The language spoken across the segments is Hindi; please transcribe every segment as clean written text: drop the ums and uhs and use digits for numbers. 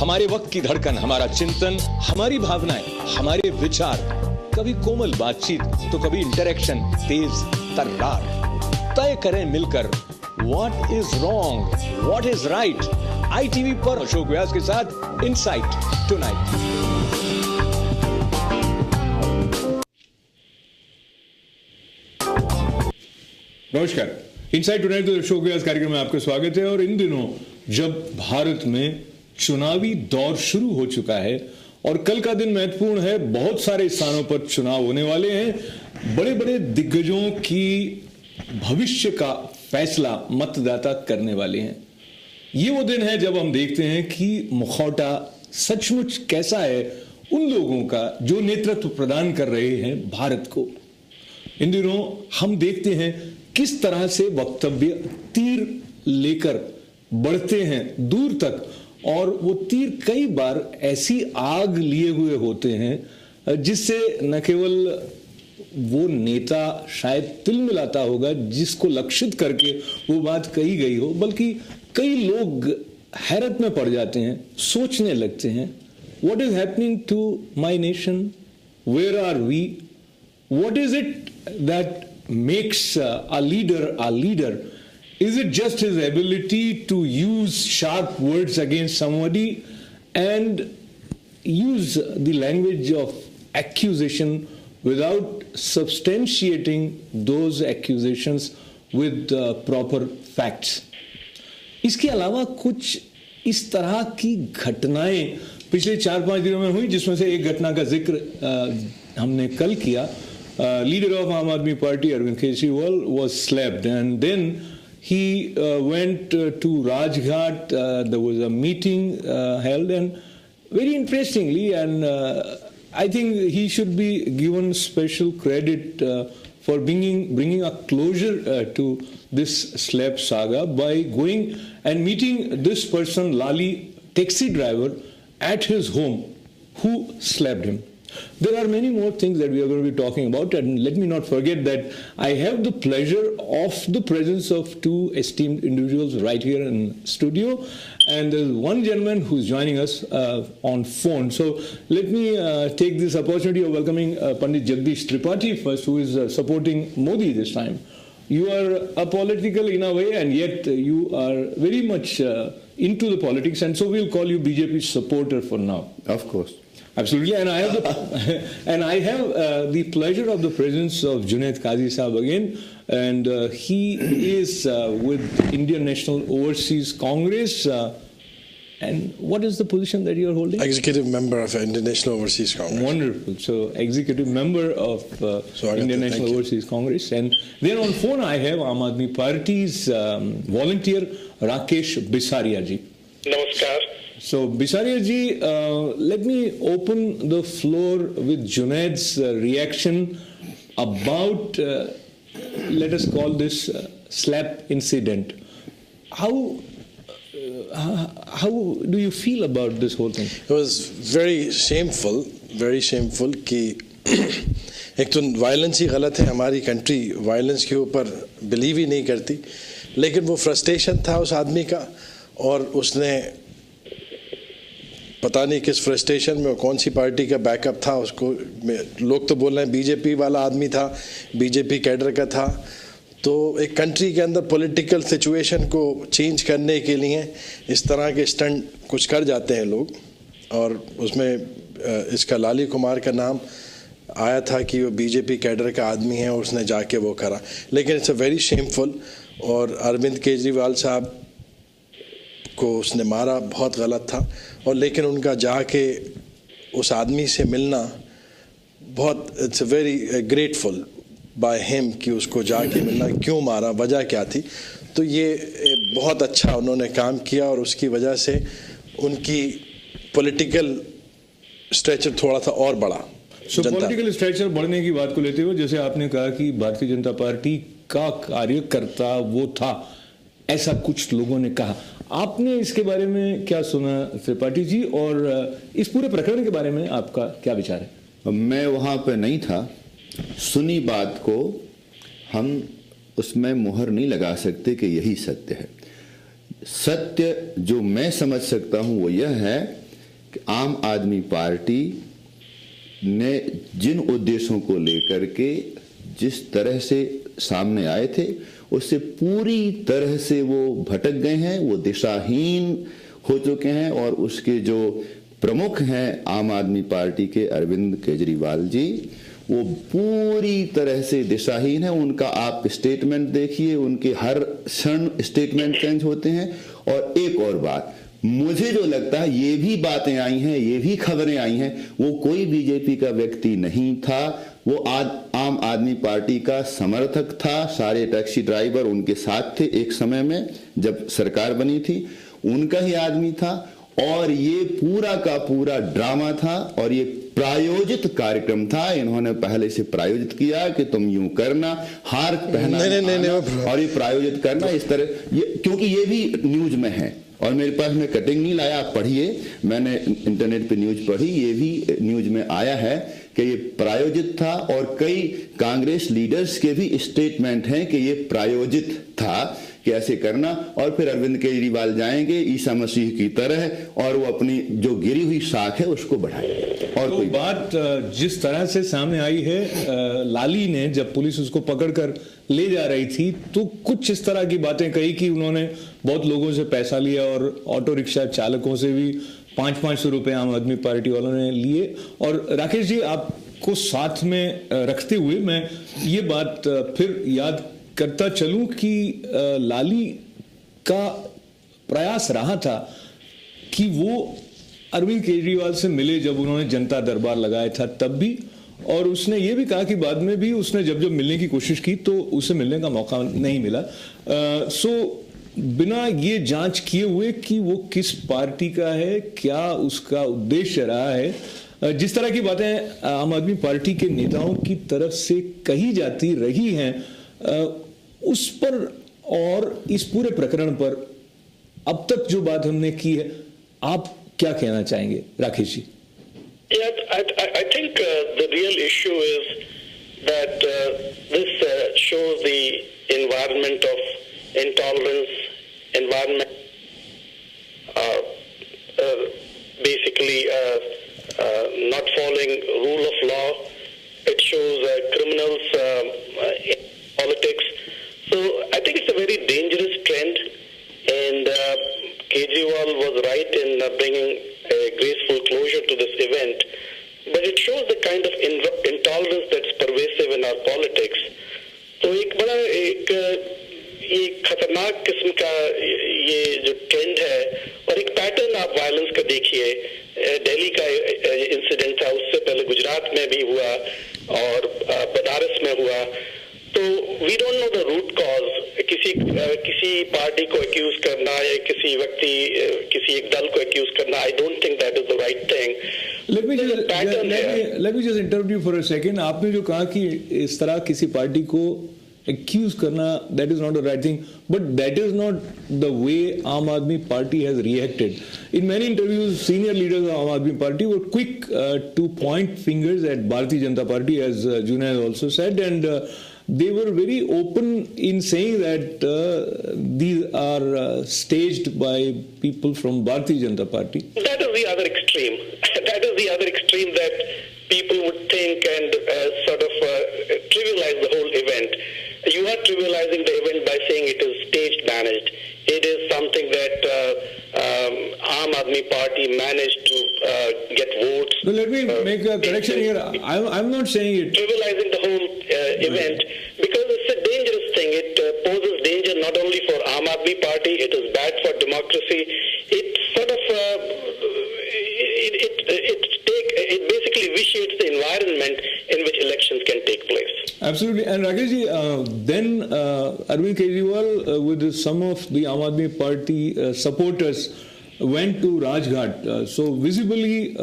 हमारे वक्त की धड़कन, हमारा चिंतन, हमारी भावनाएं, हमारे विचार, कभी कोमल बातचीत तो कभी इंटरेक्शन तेज तर्रार। तय करें मिलकर what is wrong, what is right. ITV पर अशोक व्यास के साथ इनसाइट टुनाइट। नमस्कार, इनसाइट टुनाइट तो अशोक व्यास कार्यक्रम में आपका स्वागत है। और इन दिनों जब भारत में चुनावी दौर शुरू हो चुका है और कल का दिन महत्वपूर्ण है, बहुत सारे स्थानों पर चुनाव होने वाले हैं, बड़े बड़े दिग्गजों की भविष्य का फैसला मतदाता करने वाले हैं। ये वो दिन है जब हम देखते हैं कि मुखौटा सचमुच कैसा है उन लोगों का जो नेतृत्व प्रदान कर रहे हैं भारत को। इन दिनों हम देखते हैं किस तरह से वक्तव्य तीर लेकर बढ़ते हैं दूर तक, और वो तीर कई बार ऐसी आग लिए हुए होते हैं जिससे न केवल वो नेता शायद तिलमिलाता होगा जिसको लक्षित करके वो बात कही गई हो, बल्कि कई लोग हैरत में पड़ जाते हैं, सोचने लगते हैं, what is happening to my nation, where are we, what is it that makes a leader? Is it just his ability to use sharp words against somebody and use the language of accusation without substantiating those accusations with proper facts? इसके अलावा कुछ इस तरह की घटनाएं पिछले 4-5 दिनों में हुई, जिसमें से एक घटना का जिक्र हमने कल किया। Leader of Aam Aadmi Party, Arvind Kejriwal, was slapped, and then he went to Rajghat. There was a meeting held, and very interestingly, and I think he should be given special credit for bringing a closure to this slap saga by going and meeting this person, Lali, taxi driver, at his home, who slapped him. There are many more things that we are going to be talking about, and let me not forget that I have the pleasure of the presence of two esteemed individuals right here in studio, and there's one gentleman who's joining us on phone. So let me take this opportunity of welcoming Pandit Jagdish Tripathi first, who is supporting Modi this time. You are apolitical in a way, and yet you are very much into the politics, and so we'll call you BJP supporter for now. Of course. Absolutely, and I have the pleasure of the presence of Junaid Qazi Sahab again, and he is with Indian National Overseas Congress. And what is the position that you are holding? Executive member of Indian National Overseas Congress. Wonderful. So, executive member of Indian National Overseas Congress. And then on phone I have Aam Aadmi Party's volunteer Rakesh Bisaria ji. Namaskar. So, Bisaria ji, let me open the floor with Junaid's reaction about, let us call this slap incident. How do you feel about this whole thing? It was very shameful कि एक तो वायलेंस ही गलत है, हमारी कंट्री वायलेंस के ऊपर बिलीव ही नहीं करती, लेकिन वो फ्रस्ट्रेशन था उस आदमी का, और उसने पता नहीं किस फ्रस्ट्रेशन में, कौन सी पार्टी का बैकअप था उसको, लोग तो बोल रहे हैं बीजेपी वाला आदमी था, बीजेपी कैडर का था। तो एक कंट्री के अंदर पॉलिटिकल सिचुएशन को चेंज करने के लिए इस तरह के स्टंट कुछ कर जाते हैं लोग, और उसमें इसका लाली कुमार का नाम आया था कि वो बीजेपी कैडर का आदमी है और उसने जाके वो करा, लेकिन इट्स अ वेरी शेमफुल। और अरविंद केजरीवाल साहब को उसने मारा, बहुत गलत था, और लेकिन उनका जाके उस आदमी से मिलना बहुत, it's very grateful by him कि उसको जाके मिलना, क्यों मारा, वजह क्या थी। तो ये बहुत अच्छा उन्होंने काम किया, और उसकी वजह से उनकी पॉलिटिकल स्ट्रेचर थोड़ा सा और बढ़ा। पॉलिटिकल स्ट्रेचर बढ़ने की बात को लेते हुए, जैसे आपने कहा कि भारतीय जनता पार्टी का कार्यकर्ता वो था, ऐसा कुछ लोगों ने कहा, आपने इसके बारे में क्या सुना त्रिपाठी जी, और इस पूरे प्रकरण के बारे में आपका क्या विचार है? मैं वहाँ पे नहीं था, सुनी बात को हम उसमें मुहर नहीं लगा सकते कि यही सत्य है। सत्य जो मैं समझ सकता हूँ वो यह है कि आम आदमी पार्टी ने जिन उद्देश्यों को लेकर के जिस तरह से सामने आए थे उससे पूरी तरह से वो भटक गए हैं, वो दिशाहीन हो चुके हैं। और उसके जो प्रमुख हैं आम आदमी पार्टी के अरविंद केजरीवाल जी, वो पूरी तरह से दिशाहीन है। उनका आप स्टेटमेंट देखिए, उनके हर क्षण स्टेटमेंट चेंज होते हैं। और एक और बात मुझे जो लगता है, ये भी बातें आई हैं, ये भी खबरें आई हैं, वो कोई बीजेपी का व्यक्ति नहीं था, वो आम आदमी पार्टी का समर्थक था। सारे टैक्सी ड्राइवर उनके साथ थे एक समय में जब सरकार बनी थी, उनका ही आदमी था। और ये पूरा का पूरा ड्रामा था और ये प्रायोजित कार्यक्रम था। इन्होंने पहले से प्रायोजित किया कि तुम यूं करना, हार पहना और ये प्रायोजित करना इस तरह, क्योंकि ये भी न्यूज में है और मेरे पास में कटिंग नहीं लाया, आप पढ़िए, मैंने इंटरनेट पे न्यूज पढ़ी, ये भी न्यूज में आया है कि ये प्रायोजित था। और कई कांग्रेस लीडर्स के भी स्टेटमेंट हैं कि ये प्रायोजित था कि ऐसे करना। और फिर अरविंद केजरीवाल जाएंगे ईसा मसीह की तरह और वो अपनी जो गिरी हुई साख है उसको बढ़ाएंगे। और तो कोई बात जिस तरह से सामने आई है, लाली ने जब पुलिस उसको पकड़कर ले जा रही थी तो कुछ इस तरह की बातें कही कि उन्होंने बहुत लोगों से पैसा लिया और ऑटो रिक्शा चालकों से भी 500-500 रुपए आम आदमी पार्टी वालों ने लिए। और राकेश जी, आपको साथ में रखते हुए मैं ये बात फिर याद करता चलूं कि लाली का प्रयास रहा था कि वो अरविंद केजरीवाल से मिले जब उन्होंने जनता दरबार लगाया था तब भी, और उसने ये भी कहा कि बाद में भी उसने जब मिलने की कोशिश की तो उसे मिलने का मौका नहीं मिला। सो बिना ये जांच किए हुए कि वो किस पार्टी का है, क्या उसका उद्देश्य रहा है, जिस तरह की बातें आम आदमी पार्टी के नेताओं की तरफ से कही जाती रही हैं, उस पर और इस पूरे प्रकरण पर अब तक जो बात हमने की है, आप क्या कहना चाहेंगे Rakesh ji? Yeah, I think the real issue is that this shows the environment of intolerance, environment basically not following rule of law. It shows criminals in politics. So I think it's a very dangerous trend, and Kejriwal was right in bringing a graceful closure to this event, but it shows the kind of intolerance that's pervasive in our politics. तो एक बड़ा ये खतरनाक किस्म का ये जो ट्रेंड है और एक पैटर्न आप वायलेंस का देखिए। दिल्ली का इंसिडेंट था, उससे पहले गुजरात में भी हुआ और बनारस में हुआ। तो we don't know the root cause. किसी पार्टी को एक्यूज करना या किसी व्यक्ति किसी एक दल को एक्यूज करना, I don't think that is the right thing. Let me just interrupt you for a second. आपने जो कहा कि इस तरह किसी पार्टी को एक्यूज करना, that is not the right thing, but that is not the way Aam Aadmi Party has reacted. In many interviews, senior leaders of Aam Aadmi Party were quick to point fingers at Bharatiya Janata Party, as Junaid also said, and they were very open in saying that these are staged by people from Bharatiya Janata Party. That is the other extreme. That is the other extreme, that people would think and sort of trivialize the whole event. You are trivializing the event by saying it is staged, managed. It is something that Aam Aadmi Party managed to get votes. No, let me make a correction here. I'm not saying it. Trivializing the whole event, because it's a dangerous thing. It poses danger not only for Aam Aadmi Party, it is bad for democracy. It sort of it basically vitiates the environment in which elections can take place. Absolutely. And Rakesh ji, then Arvind Kejriwal with some of the Aam Aadmi Party supporters went to Rajghat. So visibly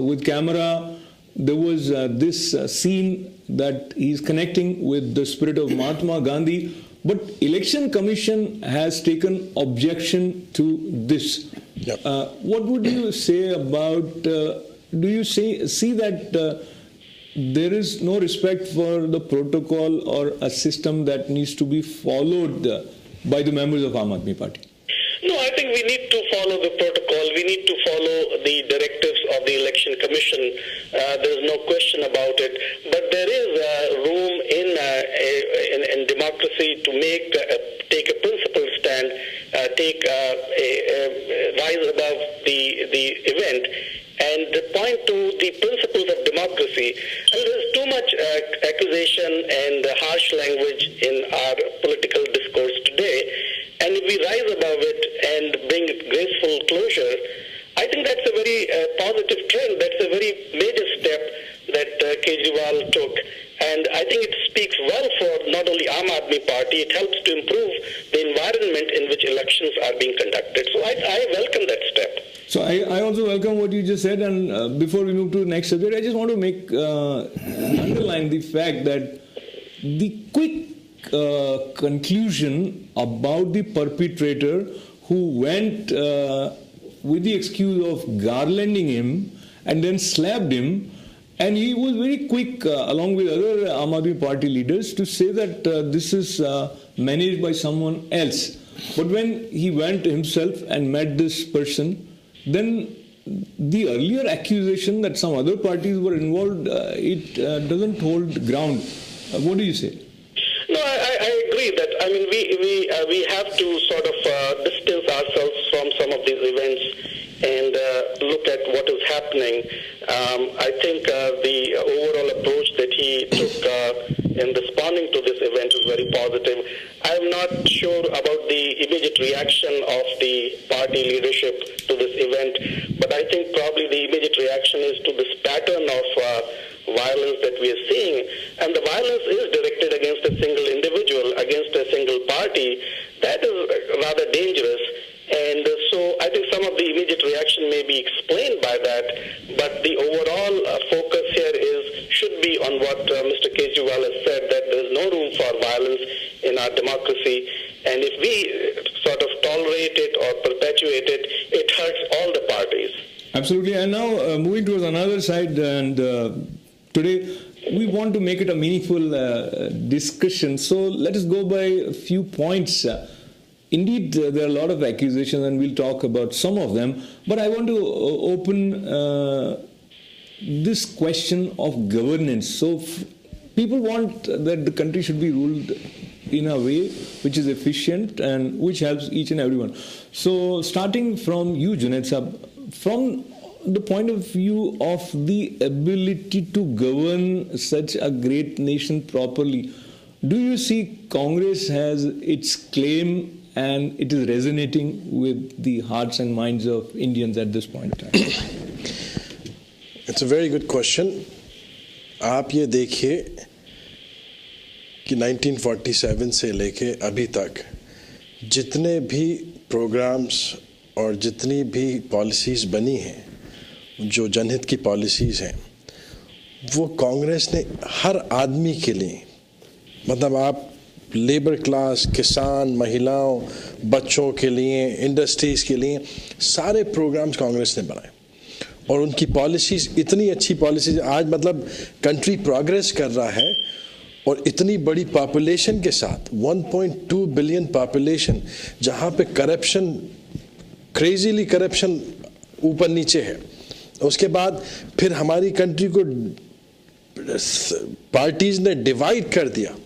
with camera, there was this scene that he's connecting with the spirit of Mahatma Gandhi. But Election Commission has taken objection to this. Yep. What would you say about, do you see that there is no respect for the protocol or a system that needs to be followed by the members of Aam Aadmi Party? No, I think we need to follow the protocol. We need to follow the directives Election Commission. There is no question about it. But there is room in democracy to take a principled stand, rise above the event, and point to the principles of democracy. And there's too much accusation and harsh language in our political discourse today. And if we rise above it and bring graceful closure, I think that's a very positive trend. That's a very major step that Kejriwal took. And I think it speaks well for not only Aam Aadmi Party, it helps to improve the environment in which elections are being conducted. So I welcome that step. So I also welcome what you just said, and before we move to the next subject, I just want to underline the fact that the quick conclusion about the perpetrator who went with the excuse of garlanding him and then slapped him, and he was very quick, along with other Aam Aadmi Party leaders, to say that this is managed by someone else. But when he went himself and met this person, then the earlier accusation that some other parties were involved, it doesn't hold ground. What do you say? No, I agree that, I mean, we have to sort of distance ourselves from some of these events and look at what is happening. I think the overall approach that he took in responding to this event is very positive. I'm not sure about the immediate reaction of the party leadership to this event, but I think probably the immediate reaction is to this pattern of violence that we are seeing, and the violence is directed against a single individual, against a single party. That is rather dangerous. And so I think some of the immediate reaction may be explained by that, but the overall focus here should be on what Mr. Kejriwal has said, that there is no room for violence in our democracy. And if we sort of tolerate it or perpetuate it, it hurts all the parties. Absolutely. And now moving towards another side, and today we want to make it a meaningful discussion. So let us go by a few points. Indeed, there are a lot of accusations, and we'll talk about some of them. But I want to open this question of governance. So people want that the country should be ruled in a way which is efficient and which helps each and everyone. So starting from you, Junaid Sahab, from the point of view of the ability to govern such a great nation properly, do you see Congress has its claim and it is resonating with the hearts and minds of Indians at this point in time? It's a very good question. आप ये देखिए कि 1947 से लेके अभी तक जितने भी प्रोग्राम्स और जितनी भी पॉलिसीज़ बनी हैं, जो जनहित की पॉलिसीज़ हैं, वो कांग्रेस ने हर आदमी के लिए, मतलब आप लेबर क्लास, किसान, महिलाओं, बच्चों के लिए, इंडस्ट्रीज़ के लिए, सारे प्रोग्राम्स कांग्रेस ने बनाए. और उनकी पॉलिसीज़ इतनी अच्छी पॉलिसीज़, आज मतलब कंट्री प्रोग्रेस कर रहा है, और इतनी बड़ी पॉपुलेशन के साथ 1.2 बिलियन पॉपुलेशन, जहाँ पे करप्शन, क्रेजीली करप्शन ऊपर नीचे है. उसके बाद फिर हमारी कंट्री को पार्टीज़ ने डिवाइड कर दिया.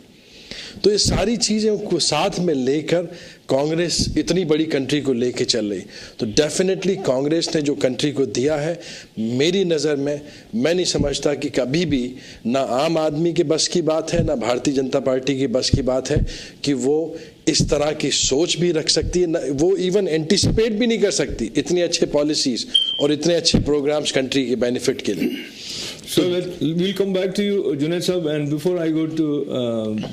तो ये सारी चीज़ें को साथ में लेकर कांग्रेस इतनी बड़ी कंट्री को लेके चल रही. तो डेफिनेटली कांग्रेस ने जो कंट्री को दिया है, मेरी नज़र में, मैं नहीं समझता कि कभी भी ना आम आदमी के बस की बात है, ना भारतीय जनता पार्टी की बस की बात है कि वो इस तरह की सोच भी रख सकती है. वो इवन एंटिसिपेट भी नहीं कर सकती इतनी अच्छे पॉलिसीज़ और इतने अच्छे प्रोग्राम्स कंट्री के बेनिफिट के लिए. So we'll come back to you, Junaid Sahab, and before I go to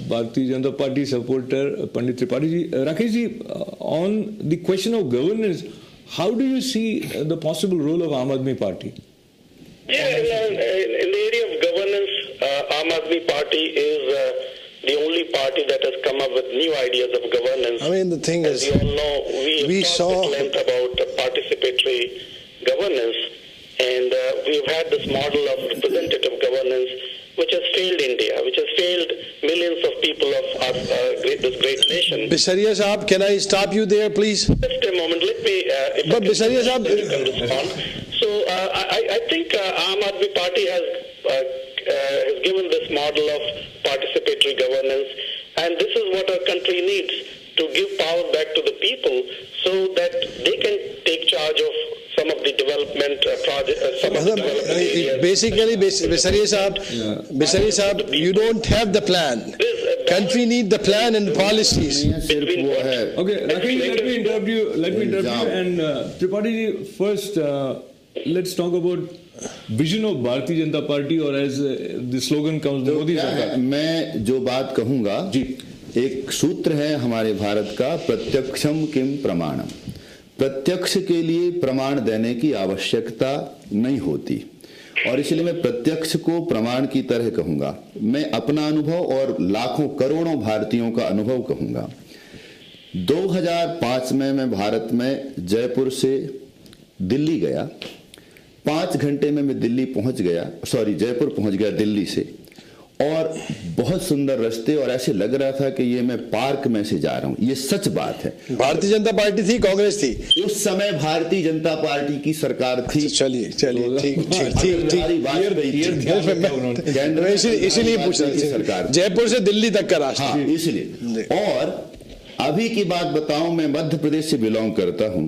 Bharatiya Janata Party supporter Pandit Tripathi ji, Rakesh ji, on the question of governance, how do you see the possible role of Aam Aadmi Party? Yeah, in the area of governance, Aam Aadmi Party is the only party that has come up with new ideas of governance. I mean, the thing As is, you all know, we talked at length about participatory governance. And we've had this model of representative governance, which has failed India, which has failed millions of people of this great nation. Bisaria Saab, can I stop you there, please? Just a moment. Let me if But Bisaria Saab, you can respond. So I think Aam Aadmi Party has given this model of participatory governance, and this is what our country needs, to give power back to the people so that they can take charge of some of the development projects, some of the development areas. basically, Bisaria Saab, you don't have the plan. Country need the plan and policies. सिर्फ वो है Okay, Rakesh, let me interrupt you. And Tripathi ji, first, let's talk about vision of Bharatiya Janata Party, or as the slogan comes, Modi Sarkar. मैं जो बात कहूंगा जी, एक सूत्र है हमारे भारत का, प्रत्यक्षम किम प्रमाणम। प्रत्यक्ष के लिए प्रमाण देने की आवश्यकता नहीं होती, और इसलिए मैं प्रत्यक्ष को प्रमाण की तरह कहूंगा। मैं अपना अनुभव और लाखों करोड़ों भारतीयों का अनुभव कहूंगा। 2005 में मैं भारत में जयपुर से दिल्ली गया। 5 घंटे में मैं जयपुर पहुंच गया दिल्ली से, और बहुत सुंदर रास्ते, और ऐसे लग रहा था कि ये मैं पार्क में से जा रहा हूं। ये सच बात है। भारतीय जनता पार्टी थी, कांग्रेस थी उस समय भारतीय जनता पार्टी की सरकार थी। चलिए ठीक इसीलिए पूछ रहा थी सरकार जयपुर से दिल्ली तक का रास्ता। हाँ, इसलिए। और अभी की बात बताऊं, मैं मध्य प्रदेश से बिलोंग करता हूं।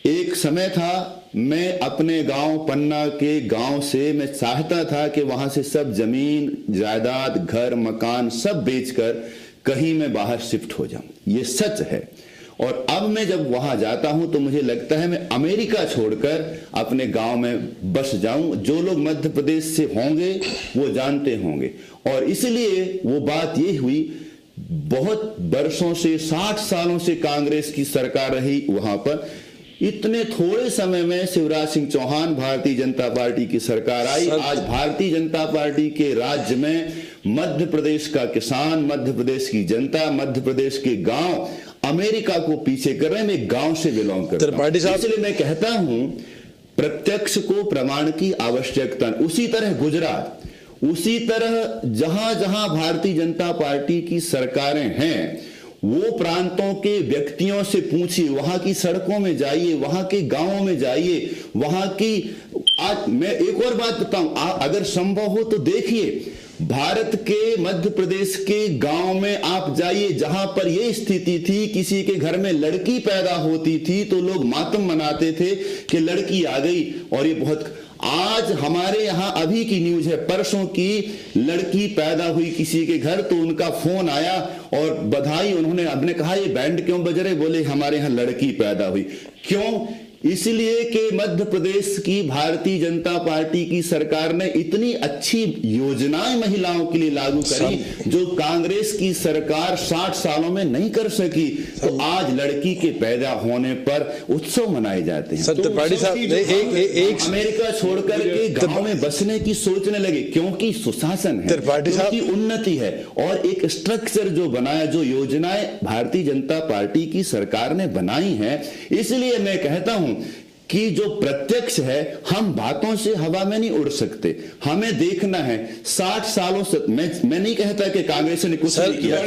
एक समय था, मैं अपने गांव पन्ना के गांव से मैं चाहता था कि वहां से सब जमीन जायदाद घर मकान सब बेचकर कहीं मैं बाहर शिफ्ट हो जाऊं। ये सच है। और अब मैं जब वहां जाता हूं तो मुझे लगता है मैं अमेरिका छोड़कर अपने गांव में बस जाऊं। जो लोग मध्य प्रदेश से होंगे वो जानते होंगे। और इसलिए वो बात ये हुई, बहुत वर्षों से 60 सालों से कांग्रेस की सरकार रही वहां पर। इतने थोड़े समय में शिवराज सिंह चौहान भारतीय जनता पार्टी की सरकार आई। आज भारतीय जनता पार्टी के राज्य में मध्य प्रदेश का किसान, मध्य प्रदेश की जनता, मध्य प्रदेश के गांव अमेरिका को पीछे कर रहे हैं। मैं गांव से बिलोंग करता हूं, इसलिए मैं कहता हूं प्रत्यक्ष को प्रमाण की आवश्यकता। उसी तरह गुजरात, उसी तरह जहां जहां भारतीय जनता पार्टी की सरकारें हैं, वो प्रांतों के व्यक्तियों से पूछिए, वहां की सड़कों में जाइए, वहां के गांवों में जाइए, वहां की। आज मैं एक और बात बताऊं, अगर संभव हो तो देखिए, भारत के मध्य प्रदेश के गांव में आप जाइए, जहां पर यह स्थिति थी, किसी के घर में लड़की पैदा होती थी तो लोग मातम मनाते थे कि लड़की आ गई। और ये बहुत, आज हमारे यहां अभी की न्यूज है, परसों की लड़की पैदा हुई किसी के घर, तो उनका फोन आया और बधाई, उन्होंने अपने कहा ये बैंड क्यों बज रहे, बोले हमारे यहां लड़की पैदा हुई। क्यों? इसलिए कि मध्य प्रदेश की भारतीय जनता पार्टी की सरकार ने इतनी अच्छी योजनाएं महिलाओं के लिए लागू करी जो कांग्रेस की सरकार 60 सालों में नहीं कर सकी। तो आज लड़की के पैदा होने पर उत्सव मनाए जाते हैं। तो त्रिपाठी साहब एक अमेरिका छोड़कर के गांव में बसने की सोचने लगे, क्योंकि सुशासन है, क्योंकि उन्नति है, और एक स्ट्रक्चर जो बनाया, जो योजनाएं भारतीय जनता पार्टी की सरकार ने बनाई है। इसलिए मैं कहता हूं कि जो प्रत्यक्ष है, हम बातों से हवा में नहीं उड़ सकते, हमें देखना है। 60 सालों से मैं नहीं कहता कि कांग्रेस ने कुछ नहीं किया।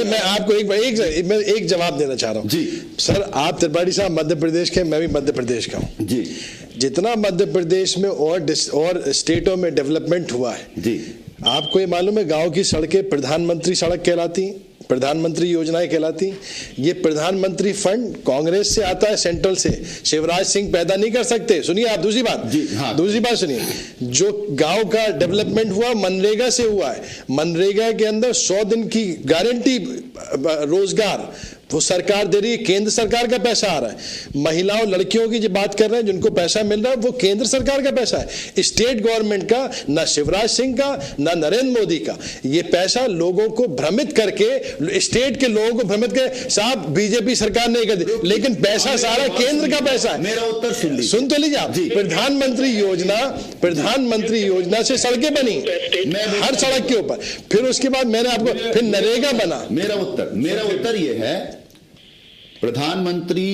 मैं आपको एक जवाब देना चाह रहा हूं जी। सर, आप त्रिपाठी साहब मध्य प्रदेश के, मैं भी मध्य प्रदेश का हूं जी। जितना मध्य प्रदेश में और स्टेटों में डेवलपमेंट हुआ है जी, आपको ये मालूम है, गांव की सड़कें प्रधानमंत्री सड़क कहलाती, प्रधानमंत्री योजनाएं कहलाती। ये प्रधानमंत्री फंड कांग्रेस से आता है, सेंट्रल से। शिवराज सिंह पैदा नहीं कर सकते। सुनिए आप, दूसरी बात जी, हाँ। दूसरी बात सुनिए, जो गांव का डेवलपमेंट हुआ मनरेगा से हुआ है। मनरेगा के अंदर 100 दिन की गारंटी रोजगार वो सरकार दे रही है, केंद्र सरकार का पैसा आ रहा है। महिलाओं लड़कियों की जो बात कर रहे हैं, जिनको पैसा मिल रहा है, वो केंद्र सरकार का पैसा है, स्टेट गवर्नमेंट का, ना शिवराज सिंह का, ना नरेंद्र मोदी का। ये पैसा लोगों को भ्रमित करके, स्टेट के लोगों को भ्रमित करके, साहब बीजेपी सरकार नहीं कर दी, लेकिन पैसा सारा केंद्र का पैसा है। मेरा उत्तर सुन तो लीजिए आप। प्रधानमंत्री योजना से सड़कें बनी हर सड़क के ऊपर, फिर उसके बाद मैंने आपको, फिर नरेगा बना। मेरा उत्तर ये है, प्रधानमंत्री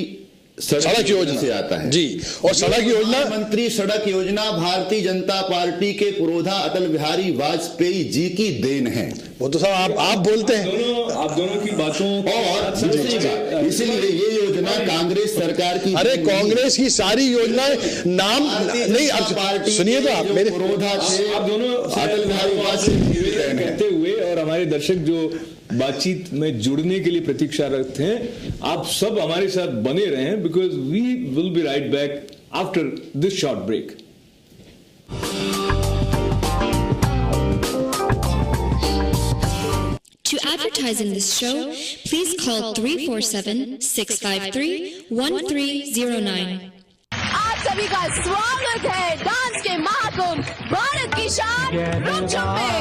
सड़क योजना से आता है जी। और सड़क योजना, मंत्री सड़क योजना भारतीय जनता पार्टी के पुरोधा अटल बिहारी वाजपेयी जी की देन है। वो तो साहब आप बोलते हैं, आप दोनों की बातों और दूसरी बात, इसीलिए ये योजना कांग्रेस सरकार की, अरे कांग्रेस की सारी योजनाएं नाम नहीं, अब सुनिए तो आप मेरे पुरोधा थे, आप दोनों अटल बिहारी वाजपेयी कहते हुए और हमारे दर्शक जो बातचीत में जुड़ने के लिए प्रतीक्षारत हैं, आप सब हमारे साथ बने रहें, because we will be right back after this short break. To advertise in this show, please call 347-653-1309. आप सभी का स्वागत है डांस के महाकुंभ भारत की शान रुमझुम में।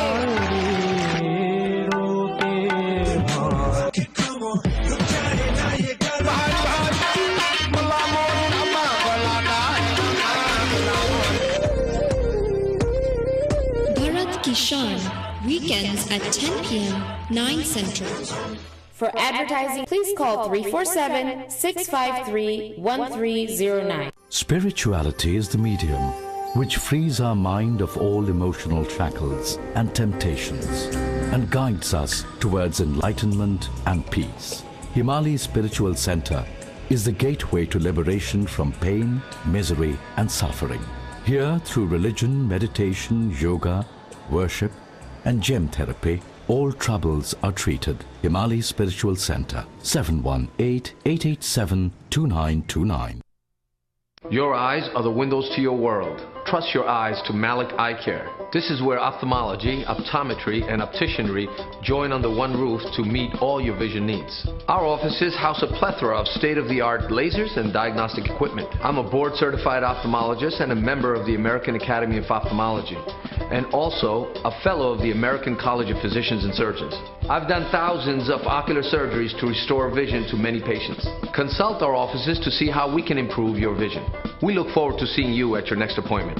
Bharat Ki Shaan, weekends at 10 p.m., 9 Central. For advertising, please call 347-653-1309. Spirituality is the medium which frees our mind of all emotional shackles and temptations and guides us towards enlightenment and peace. Himali Spiritual Center is the gateway to liberation from pain, misery and suffering. Here, through religion, meditation, yoga, worship and gem therapy, all troubles are treated. Himali Spiritual Center, 718-887-2929. Your eyes are the windows to your world. Trust your eyes to Malik Eye Care. This is where ophthalmology, optometry, and opticianry join under one roof to meet all your vision needs. Our offices house a plethora of state-of-the-art lasers and diagnostic equipment. I'm a board-certified ophthalmologist and a member of the American Academy of Ophthalmology, and also a fellow of the American College of Physicians and Surgeons. I've done thousands of ocular surgeries to restore vision to many patients. Consult our offices to see how we can improve your vision. We look forward to seeing you at your next appointment.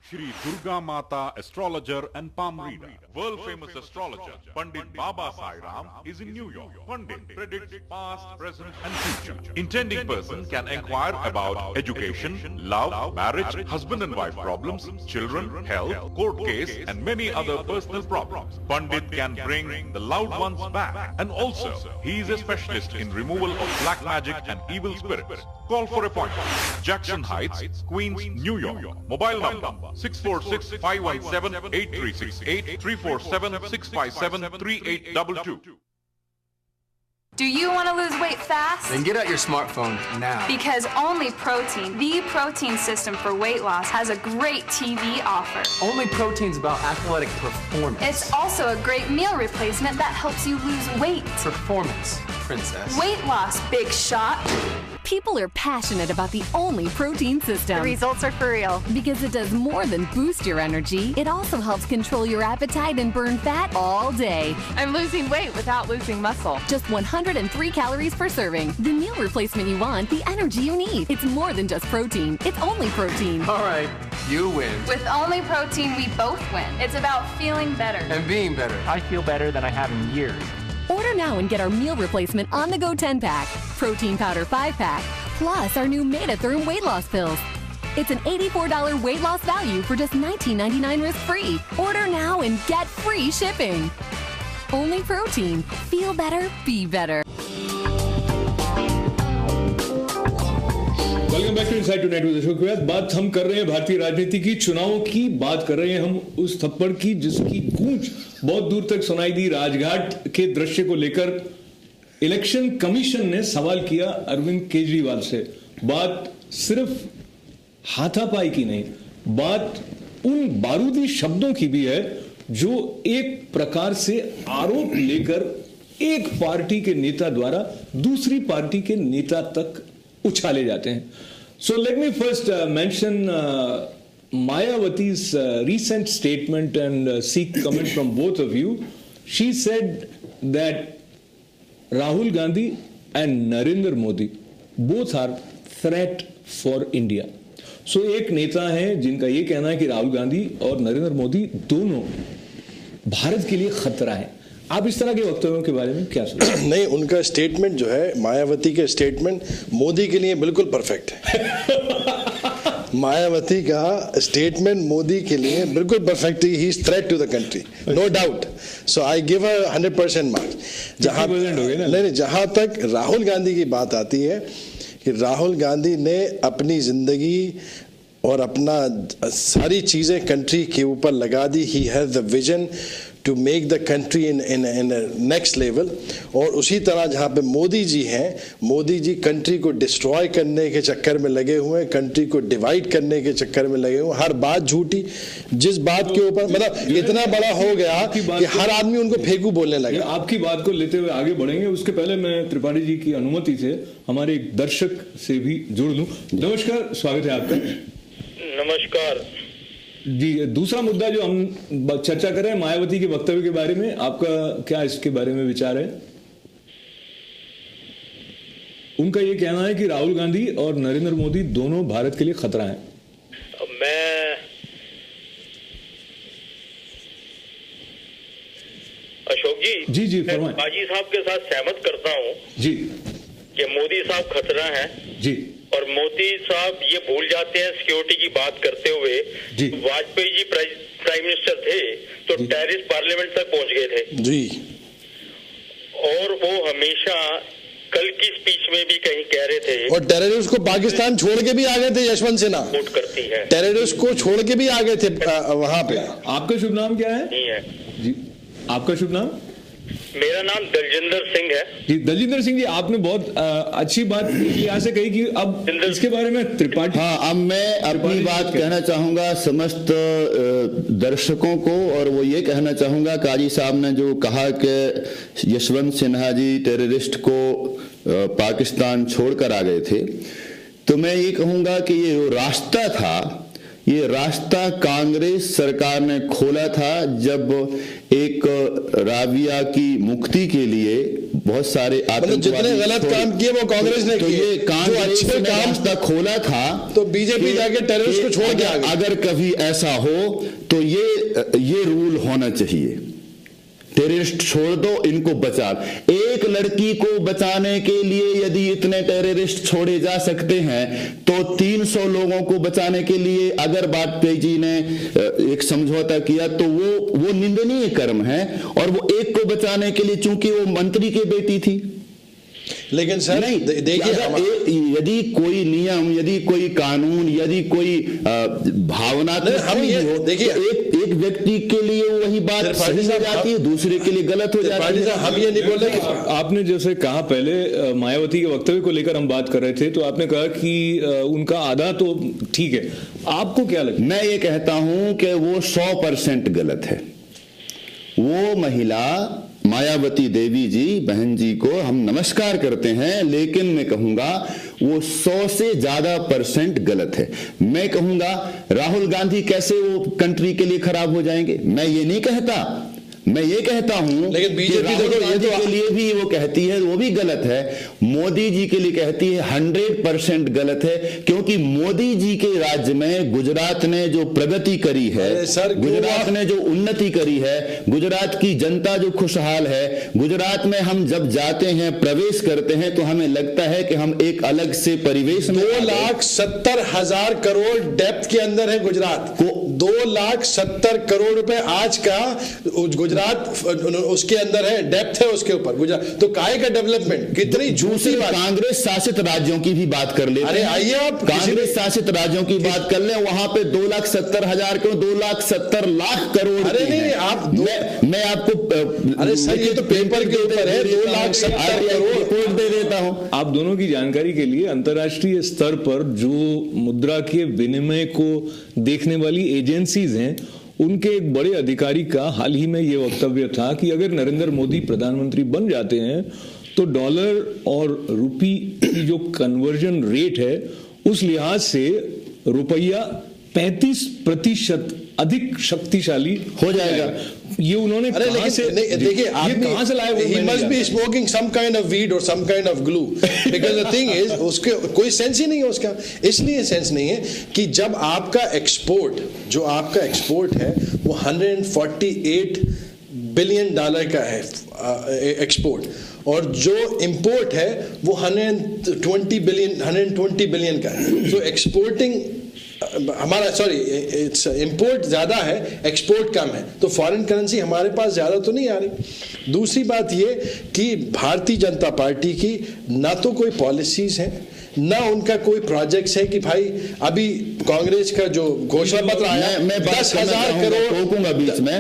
Shri Durga Mata astrologer and palm reader. World famous astrologer Pandit Baba Sai Ram is in New York. Pandit predicts past, present and future. Intending person can inquire about education, love, marriage, husband and wife problems, children, health, court case and many other personal problems. Pandit can bring the loved ones back, and also he is a specialist in removal of black magic and evil spirits. Call for appointment. Jackson Heights, Queens, New York. Mobile number 646-517-8368, 347-657-3822. Do you want to lose weight fast? Then get out your smartphone now. Because Only Protein, the protein system for weight loss, has a great TV offer. Only Protein's about athletic performance. It's also a great meal replacement that helps you lose weight. Performance, princess. Weight loss, big shot. People are passionate about the Only Protein system. The results are for real. Because it does more than boost your energy, it also helps control your appetite and burn fat all day. I'm losing weight without losing muscle. Just 103 calories per serving. The meal replacement you want, the energy you need. It's more than just protein. It's Only Protein. All right, you win. With Only Protein, we both win. It's about feeling better. And being better. I feel better than I have in years. Order now and get our meal replacement on the go 10-pack, protein powder 5-pack, plus our new Metatherm weight loss pills. It's an $84 weight loss value for just $19.99 risk-free. Order now and get free shipping. Only Protein. Feel better, be better. Welcome back to inside tonight with Ashok Vyas. बात हम कर रहे हैं भारतीय राजनीति की, चुनावों की बात कर रहे हैं हम, उस थप्पड़ की जिसकी गूंज बहुत दूर तक सुनाई दी राजघाट के दृश्य को लेकर। इलेक्शन कमीशन ने सवाल किया अरविंद केजरीवाल से। बात सिर्फ हाथापाई की नहीं, बात उन बारूदी शब्दों की भी है जो एक प्रकार से आरोप लेकर एक पार्टी के नेता द्वारा दूसरी पार्टी के नेता तक उछाले जाते हैं। So let me first mention Mayawati's recent statement and seek comment from both of you. She said that Rahul Gandhi and Narendra Modi both are threat for India. So एक नेता है जिनका ये कहना है कि राहुल गांधी और नरेंद्र मोदी दोनों भारत के लिए खतरा है। आप इस तरह के वक्तव्यों के बारे में क्या सोचते हैं? नहीं, उनका स्टेटमेंट जो है, मायावती के स्टेटमेंट मोदी के लिए बिल्कुल परफेक्ट है। मायावती का स्टेटमेंट मोदी के लिए बिल्कुल परफेक्ट है। He is threat to the country, no doubt. So I give her 100% marks. जहां तक राहुल गांधी की बात आती है कि राहुल गांधी ने अपनी जिंदगी और अपना सारी चीजें कंट्री के ऊपर लगा दी। He has the vision to make the country in next level. और उसी तरह जहाँ पे मोदी जी हैं, मोदी जी कंट्री को डिस्ट्रॉय करने के चक्कर में लगे हुए हैं, कंट्री को डिवाइड करने के चक्कर में लगे हुए हैं। हर बात झूठी, जिस बात के ऊपर मतलब इतना बड़ा हो गया कि हर आदमी उनको फेंकू बोलने लगा। आपकी बात को लेते हुए आगे बढ़ेंगे, उसके पहले मैं त्रिपाठी जी की अनुमति से हमारे एक दर्शक से भी जुड़ लूं। नमस्कार, स्वागत है आपका। नमस्कार जी। दूसरा मुद्दा जो हम चर्चा कर रहे हैं, मायावती के वक्तव्य के बारे में, आपका क्या इसके बारे में विचार है? उनका ये कहना है कि राहुल गांधी और नरेंद्र मोदी दोनों भारत के लिए खतरा हैं। मैं अशोक जी जी फरमाएं। बाजी साहब के साथ सहमत करता हूं जी कि मोदी साहब खतरा हैं जी। और मोदी साहब ये भूल जाते हैं सिक्योरिटी की बात करते हुए, वाजपेयी जी प्राइम मिनिस्टर थे तो टेररिस्ट पार्लियामेंट तक पहुंच गए थे जी। और वो हमेशा कल की स्पीच में भी कहीं कह रहे थे, और टेररिस्ट को पाकिस्तान छोड़ के भी आ गए थे। यशवंत सिन्हा सपोर्ट करती है, टेररिस्ट को छोड़ के भी आ गए थे वहां पे। आपका शुभ नाम क्या है? नहीं है जी, आपका शुभ नाम? मेरा नाम दलजिंदर सिंह है जी। दलजिंदर सिंह जी, आपने बहुत अच्छी बात यहाँ से कही कि अब इसके बारे में त्रिपाठी। हाँ, अब मैं अपनी बात कहना चाहूंगा समस्त दर्शकों को, और वो ये कहना चाहूंगा काजी साहब ने जो कहा कि यशवंत सिन्हा जी टेररिस्ट को पाकिस्तान छोड़कर आ गए थे, तो मैं ये कहूंगा कि ये जो रास्ता था, ये रास्ता कांग्रेस सरकार ने खोला था जब एक राबिया की मुक्ति के लिए बहुत सारे जितने गलत काम किए वो कांग्रेस ने किए। तो ये कांग्रेस ने रास्ता खोला था, तो बीजेपी जाके टेररिस्ट को छोड़ के आ गई। अगर कभी ऐसा हो तो ये रूल होना चाहिए, टेररिस्ट छोड़ दो, इनको बचा। एक लड़की को बचाने के लिए यदि इतने टेररिस्ट छोड़े जा सकते हैं, तो 300 लोगों को बचाने के लिए अगर वाजपेयी जी ने एक समझौता किया तो वो निंदनीय कर्म है। और वो एक को बचाने के लिए, चूंकि वो मंत्री की बेटी थी, लेकिन सर देखिए, यदि कोई नियम, यदि कोई कानून, यदि कोई भावनात्मक हो, देखिए एक व्यक्ति के लिए वही बात सही हो जाती है, दूसरे के लिए गलत हो जाती है। हम ये नहीं बोल रहे। आपने जैसे कहा पहले मायावती के वक्तव्य को लेकर हम बात कर रहे थे, तो आपने कहा कि उनका आधा तो ठीक है, आपको क्या लगता है? मैं ये कहता हूं कि वो 100% गलत है। वो महिला मायावती देवी जी, बहन जी को हम नमस्कार करते हैं, लेकिन मैं कहूंगा वो 100 से ज्यादा % गलत है। मैं कहूंगा राहुल गांधी कैसे वो कंट्री के लिए खराब हो जाएंगे, मैं ये नहीं कहता, मैं ये कहता हूं, लेकिन बीजेपी के लिए भी वो कहती है वो भी गलत है, मोदी जी के लिए कहती है 100% गलत है। क्योंकि मोदी जी के राज्य में गुजरात ने जो प्रगति करी है, गुजरात ने जो उन्नति करी है, गुजरात की जनता जो खुशहाल है, गुजरात में हम जब जाते हैं, प्रवेश करते हैं, तो हमें लगता है कि हम एक अलग से परिवेश में। 2,70,000 करोड़ डेप्थ के अंदर है गुजरात को। 2,70,000 करोड़ रुपए आज का गुजरात उसके अंदर है, डेप्थ है उसके ऊपर गुजरात। तो काय का डेवलपमेंट कितनी झूठी बात। कांग्रेस शासित राज्यों की भी बात कर ले। अरे आइए आप कांग्रेस शासित राज्यों की बात कर ले, वहां पे 2,70,000 क्यों 2,70,00,000 करोड़। अरे नहीं, आप मैं आपको, अरे सर ये तो पेपर के ऊपर है, 2,70,000 करोड़ रिपोर्ट दे देता हूं। आप दोनों की जानकारी के लिए, अंतर्राष्ट्रीय स्तर पर जो मुद्रा के विनिमय को देखने वाली एजेंसीज हैं, उनके एक बड़े अधिकारी का हाल ही में यह वक्तव्य था कि अगर नरेंद्र मोदी प्रधानमंत्री बन जाते हैं तो डॉलर और रुपी की जो कन्वर्जन रेट है, उस लिहाज से रुपया 35% अधिक शक्तिशाली हो जाएगा। ये उन्होंने कहां से, देखिए कहां से लाए? He must be smoking some kind of weed or some kind of glue, because the thing is उसके कोई सेंस ही नहीं है उसका। इसलिए सेंस नहीं है कि जब आपका एक्सपोर्ट, जो आपका एक्सपोर्ट है वो $148 बिलियन का है, एक्सपोर्ट, और जो इंपोर्ट है वो 120 बिलियन का है। सो एक्सपोर्टिंग हमारा इट्स इंपोर्ट ज़्यादा है, एक्सपोर्ट कम है, तो फॉरेन करेंसी हमारे पास ज़्यादा तो नहीं आ रही। दूसरी बात ये कि भारतीय जनता पार्टी की ना तो कोई पॉलिसीज़ हैं, ना उनका कोई प्रोजेक्ट्स है कि भाई अभी कांग्रेस का जो घोषणा पत्र आया, मैं 10,000 करोड़ टोकूंगा बीच में,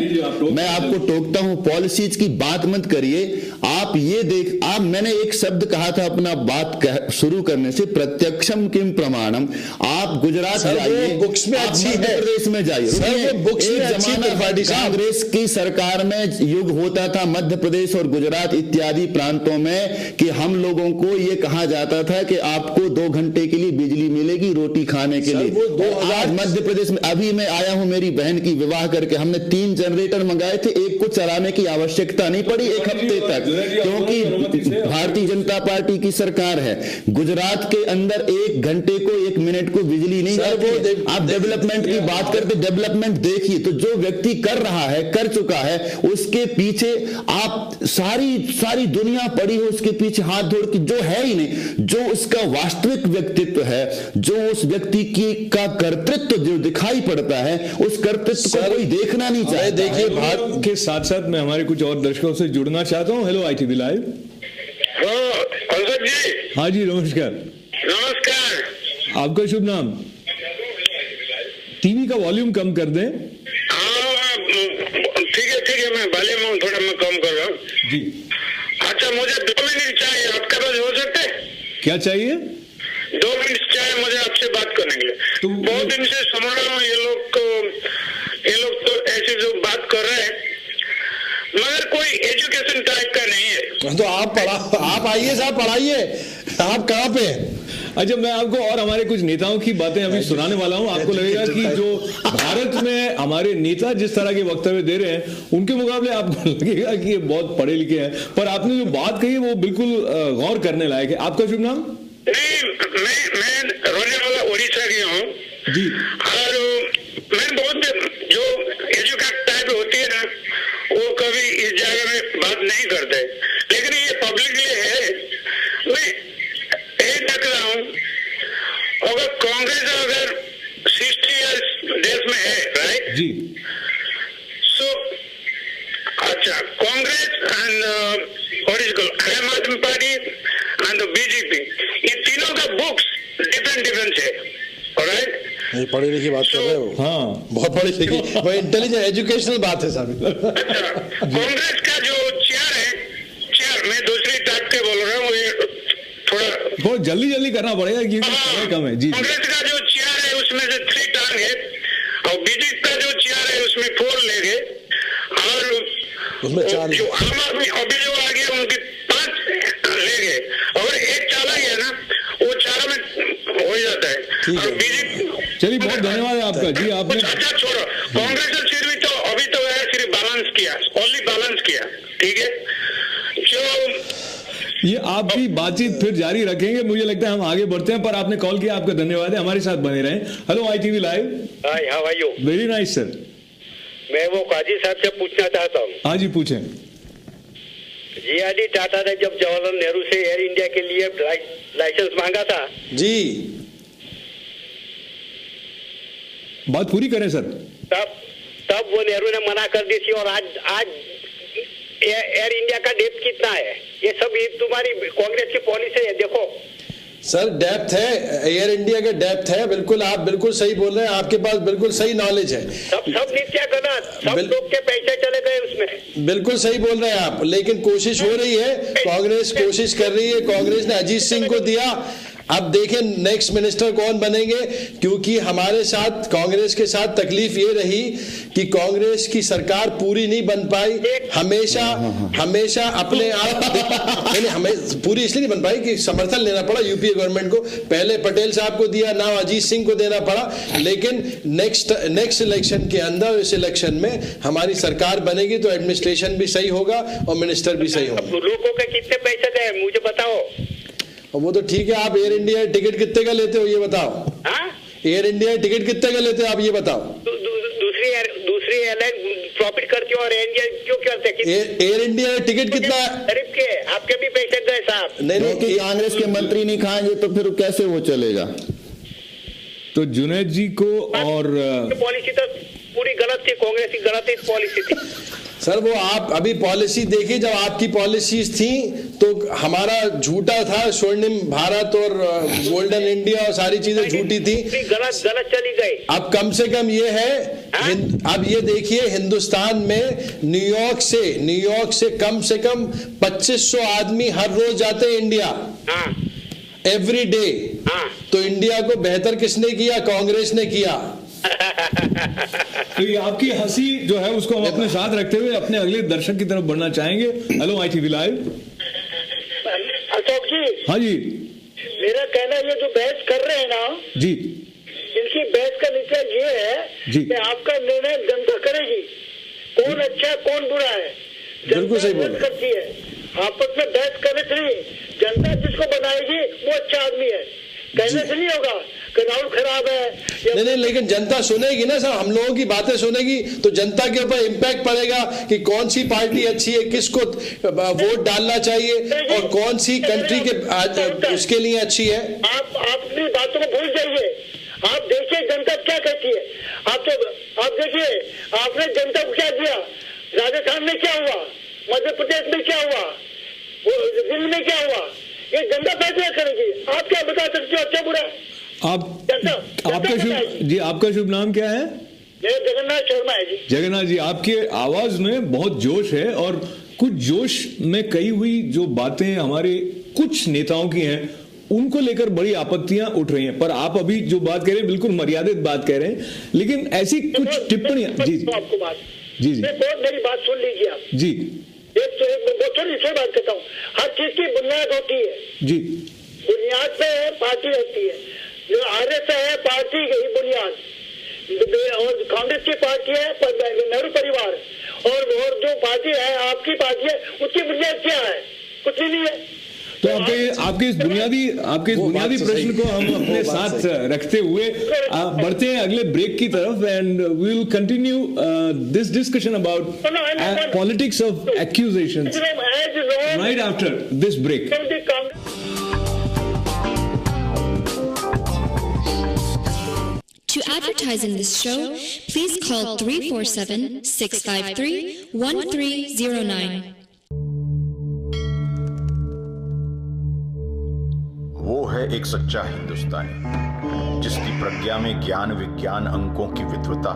मैं आपको टोकता हूं, पॉलिसीज की बात मत करिए आप। ये आप मैंने एक शब्द कहा था अपना बात शुरू करने से, प्रत्यक्षम किम प्रमाणम। आप गुजरात जाइए, बुक्स में अच्छी है, मध्य प्रदेश में जाइए, बुक्स में अच्छी कांग्रेस की सरकार में युग होता था मध्य प्रदेश और गुजरात इत्यादि प्रांतों में कि हम लोगों को ये कहा जाता था कि आपको 2 घंटे के लिए बिजली मिलेगी रोटी खाने के लिए। आज मध्य प्रदेश में अभी मैं आया हूं, मेरी बहन की विवाह करके हमने 3 जनरेटर मंगाए थे, एक को चलाने की आवश्यकता नहीं पड़ी 1 हफ्ते तक, क्योंकि भारतीय जनता पार्टी की सरकार है। गुजरात के अंदर 1 घंटे को 1 मिनट को बिजली नहीं जाती। आप डेवलपमेंट की बात करते, डेवलपमेंट देखिए तो जो व्यक्ति कर रहा है, कर चुका है, उसके पीछे आप सारी दुनिया पड़ी हो उसके पीछे हाथ जोड़ के, जो है ही नहीं, जो उसका वास्तविक व्यक्तित्व है, जो उस व्यक्ति की का कर्तृत्व जो दिखाई पड़ता है, उस कर्तृत्व को कोई देखना नहीं चाहता। देखिए, भारत के साथ साथ मैं हमारे कुछ और दर्शकों से जुड़ना चाहता हूं। Hello ITV live. हाँ जी, नमस्कार। नमस्कार। आपका शुभ नाम? टीवी का वॉल्यूम कम कर दें। ठीक है, मैं वॉल्यूम थोड़ा मैं कम कर रहा हूँ जी। अच्छा, मुझे 2 मिनट चाहिए, आपके पास हो सकते हैं? क्या चाहिए? 2 मिनट चाहिए मुझे आपसे बात करने के लिए। तो बहुत दिन से सुन रहा हूँ ये लोग तो ऐसे जो बात कर रहे हैं, मगर कोई एजुकेशन टाइप का नहीं है। तो आप आइए साहब, पढ़ाइए। आप कहाँ पे? अच्छा, मैं आपको और हमारे कुछ नेताओं की बातें अभी सुनाने वाला हूं। आपको लगेगा कि जो भारत में हमारे नेता जिस तरह के वक्तव्य दे रहे हैं, उनके मुकाबले आपको लगेगा कि ये बहुत पढ़े लिखे हैं, पर आपने जो बात कही है वो बिल्कुल गौर करने लायक है। आपका शुभ नाम? मैं रहने वाला उड़ीसा की हूँ जी, और मैं बहुत जो एजुकेट टाइप होती है ना, वो कभी इस जगह में बात नहीं करते, लेकिन ये पब्लिकली है। मैं यही देख रहा हूँ, अगर कांग्रेस अगर 60 इयर्स देश में है, राइट जी, सो अच्छा, कांग्रेस एंड आम आदमी पार्टी एंड बीजेपी, ये तीनों का बुक्स डिफरेंट है, ऑलराइट? ये पढ़ी लिखी बात कर रहे हो? हाँ, बहुत पढ़ी लिखी, वो इंटेलिजेंट एजुकेशनल बात है साहब। अच्छा, कांग्रेस का जो चेयर मैं दूसरी टाइप के बोल रहा हूँ, ये थोड़ा बहुत जल्दी करना पड़ेगा क्योंकि समय कम है। जी, कांग्रेस का जो चेयर है उसमें से 3 टांग है, और बीजेपी का जो चेयर है उसमें 4 लेग है, और उसमें 4 जो आम आदमी अभी जो आ गया उनके 5 लेग है, और एक चला गया ना, वो 4 में हो जाता है। और बीजेपी, चलिए बहुत धन्यवाद आपका जी। आपने अच्छा छोड़ो, कांग्रेस ने सिर्फ तो अभी तो है सिर्फ बैलेंस किया, ओनली बैलेंस किया, ठीक है? जो ये आपकी बातचीत फिर जारी रखेंगे, मुझे लगता है हम आगे बढ़ते हैं, पर आपने कॉल किया, आपका धन्यवाद है, हमारे साथ बने रहें। Hello ITV live. Hi, how are you? Very nice sir. मैं वो काजी साहब से पूछना चाहता हूँ। हाँ जी, पूछें। GRD टाटा ने जब जवाहरलाल नेहरू से एयर इंडिया के लिए लाइसेंस मांगा था जी, बात पूरी करें सर। तब वो नेहरू ने मना कर दी थी, और आज एयर इंडिया का डेप्थ कितना है? ये सब तुम्हारी कांग्रेस की पॉलिसी है। देखो सर, डेप्थ है, एयर इंडिया का डेप्थ है, बिल्कुल आप बिल्कुल सही बोल रहे हैं, आपके पास बिल्कुल सही नॉलेज है। सब नित्या गलत, सब लोग के पैसे चले गए उसमें। बिल्कुल सही बोल रहे हैं आप, लेकिन कोशिश हो रही है, कांग्रेस कोशिश कर रही है। कांग्रेस ने अजीत सिंह को दिया, अब देखें नेक्स्ट मिनिस्टर कौन बनेंगे, क्योंकि हमारे साथ कांग्रेस के साथ तकलीफ ये रही कि कांग्रेस की सरकार पूरी नहीं बन पाई, हमेशा अपने आप हमें पूरी इसलिए नहीं बन पाई कि समर्थन लेना पड़ा यूपीए गवर्नमेंट को, पहले पटेल साहब को दिया, ना अजीत सिंह को देना पड़ा, लेकिन नेक्स्ट इलेक्शन के अंदर, इस इलेक्शन में हमारी सरकार बनेगी तो एडमिनिस्ट्रेशन भी सही होगा और मिनिस्टर भी सही होगा। लोगों के कितने पैसे गए मुझे बताओ। वो तो ठीक है, आप एयर इंडिया टिकट कितने का लेते हो ये बताओ? एयर इंडिया टिकट कितने का लेते हो आप ये बताओ? दूसरी एयरलाइन प्रॉफिट करते हो और इंडिया क्यों करते? एयर इंडिया का टिकट कितना? गरीब के, आपके भी पैसे गए साहब। नहीं, कांग्रेस के मंत्री नहीं खाएंगे तो फिर कैसे वो चलेगा? तो जुनैद जी को और पॉलिसी तो पूरी गलत थी, कांग्रेस की गलत पॉलिसी थी। सर वो आप अभी पॉलिसी देखिए, जब आपकी पॉलिसीज थी तो हमारा झूठा था, स्वर्णिम भारत और गोल्डन इंडिया और सारी चीजें झूठी थी, गलत चली गई। अब कम से कम ये है, अब ये देखिए हिंदुस्तान में न्यूयॉर्क से कम 2500 आदमी हर रोज जाते हैं इंडिया, एवरी डे। तो इंडिया को बेहतर किसने किया? कांग्रेस ने किया। तो ये आपकी हंसी जो है उसको हम अपने साथ रखते हुए अपने अगले दर्शक की तरफ बढ़ना चाहेंगे। Hello ITV live. Ashok ji. हाँ जी। मेरा कहना, ये जो बहस कर रहे हैं ना जी, इनकी बहस का निचोड़ ये है कि आपका निर्णय जनता करेगी, कौन अच्छा है कौन बुरा है। बिल्कुल सही बोल करती है, आपस में बहस करने से नहीं, जनता जिसको बनाएगी वो अच्छा आदमी है, कहने से नहीं होगा कि राहुल खराब है। नहीं, लेकिन जनता सुनेगी ना सर, हम लोगों की बातें सुनेगी तो जनता के ऊपर इम्पैक्ट पड़ेगा कि कौन सी पार्टी अच्छी है, किसको वोट डालना चाहिए और कौन सी कंट्री के उसके लिए अच्छी है। आप अपनी बातों को भूल जाइए, आप देखिए जनता क्या कहती है। आप देखिए आपने जनता को क्या दिया, राजस्थान में क्या हुआ, मध्य प्रदेश में क्या हुआ, दिल्ली में क्या हुआ, ये जनता फैसला करेगी। आप क्या बता सकते हो अच्छा बुरा? आपका शुभ नाम क्या है? जगन्नाथ शर्मा है जी। जगन्नाथ जी, आपके आवाज में बहुत जोश है और कुछ जोश में कही हुई जो बातें हमारे कुछ नेताओं की हैं उनको लेकर बड़ी आपत्तियां उठ रही हैं, पर आप अभी जो बात कह रहे हैं बिल्कुल मर्यादित बात कह रहे हैं, लेकिन ऐसी कुछ टिप्पणियां। जी आपको बात जी मेरी बात सुन लीजिए आप जी। थोड़ी बात करता हूँ, हर चीज की बुनियाद होती है जी, बुनियाद पे पार्टी रहती है। जो RSS है पार्टी की बुनियाद, और कांग्रेस की पार्टी है नेहरू परिवार, और जो पार्टी है आपकी पार्टी है उसकी बुनियाद क्या है? कुछ भी नहीं है। तो आपके इस बुनियादी प्रश्न को हम अपने साथ रखते हुए बढ़ते हैं अगले ब्रेक की तरफ, and we will continue this discussion about politics of accusations right after this break. To advertise in this show, please call 347-653-1309. वो है एक सच्चा हिंदुस्तानी जिसकी प्रज्ञा में ज्ञान विज्ञान अंकों की विद्वता,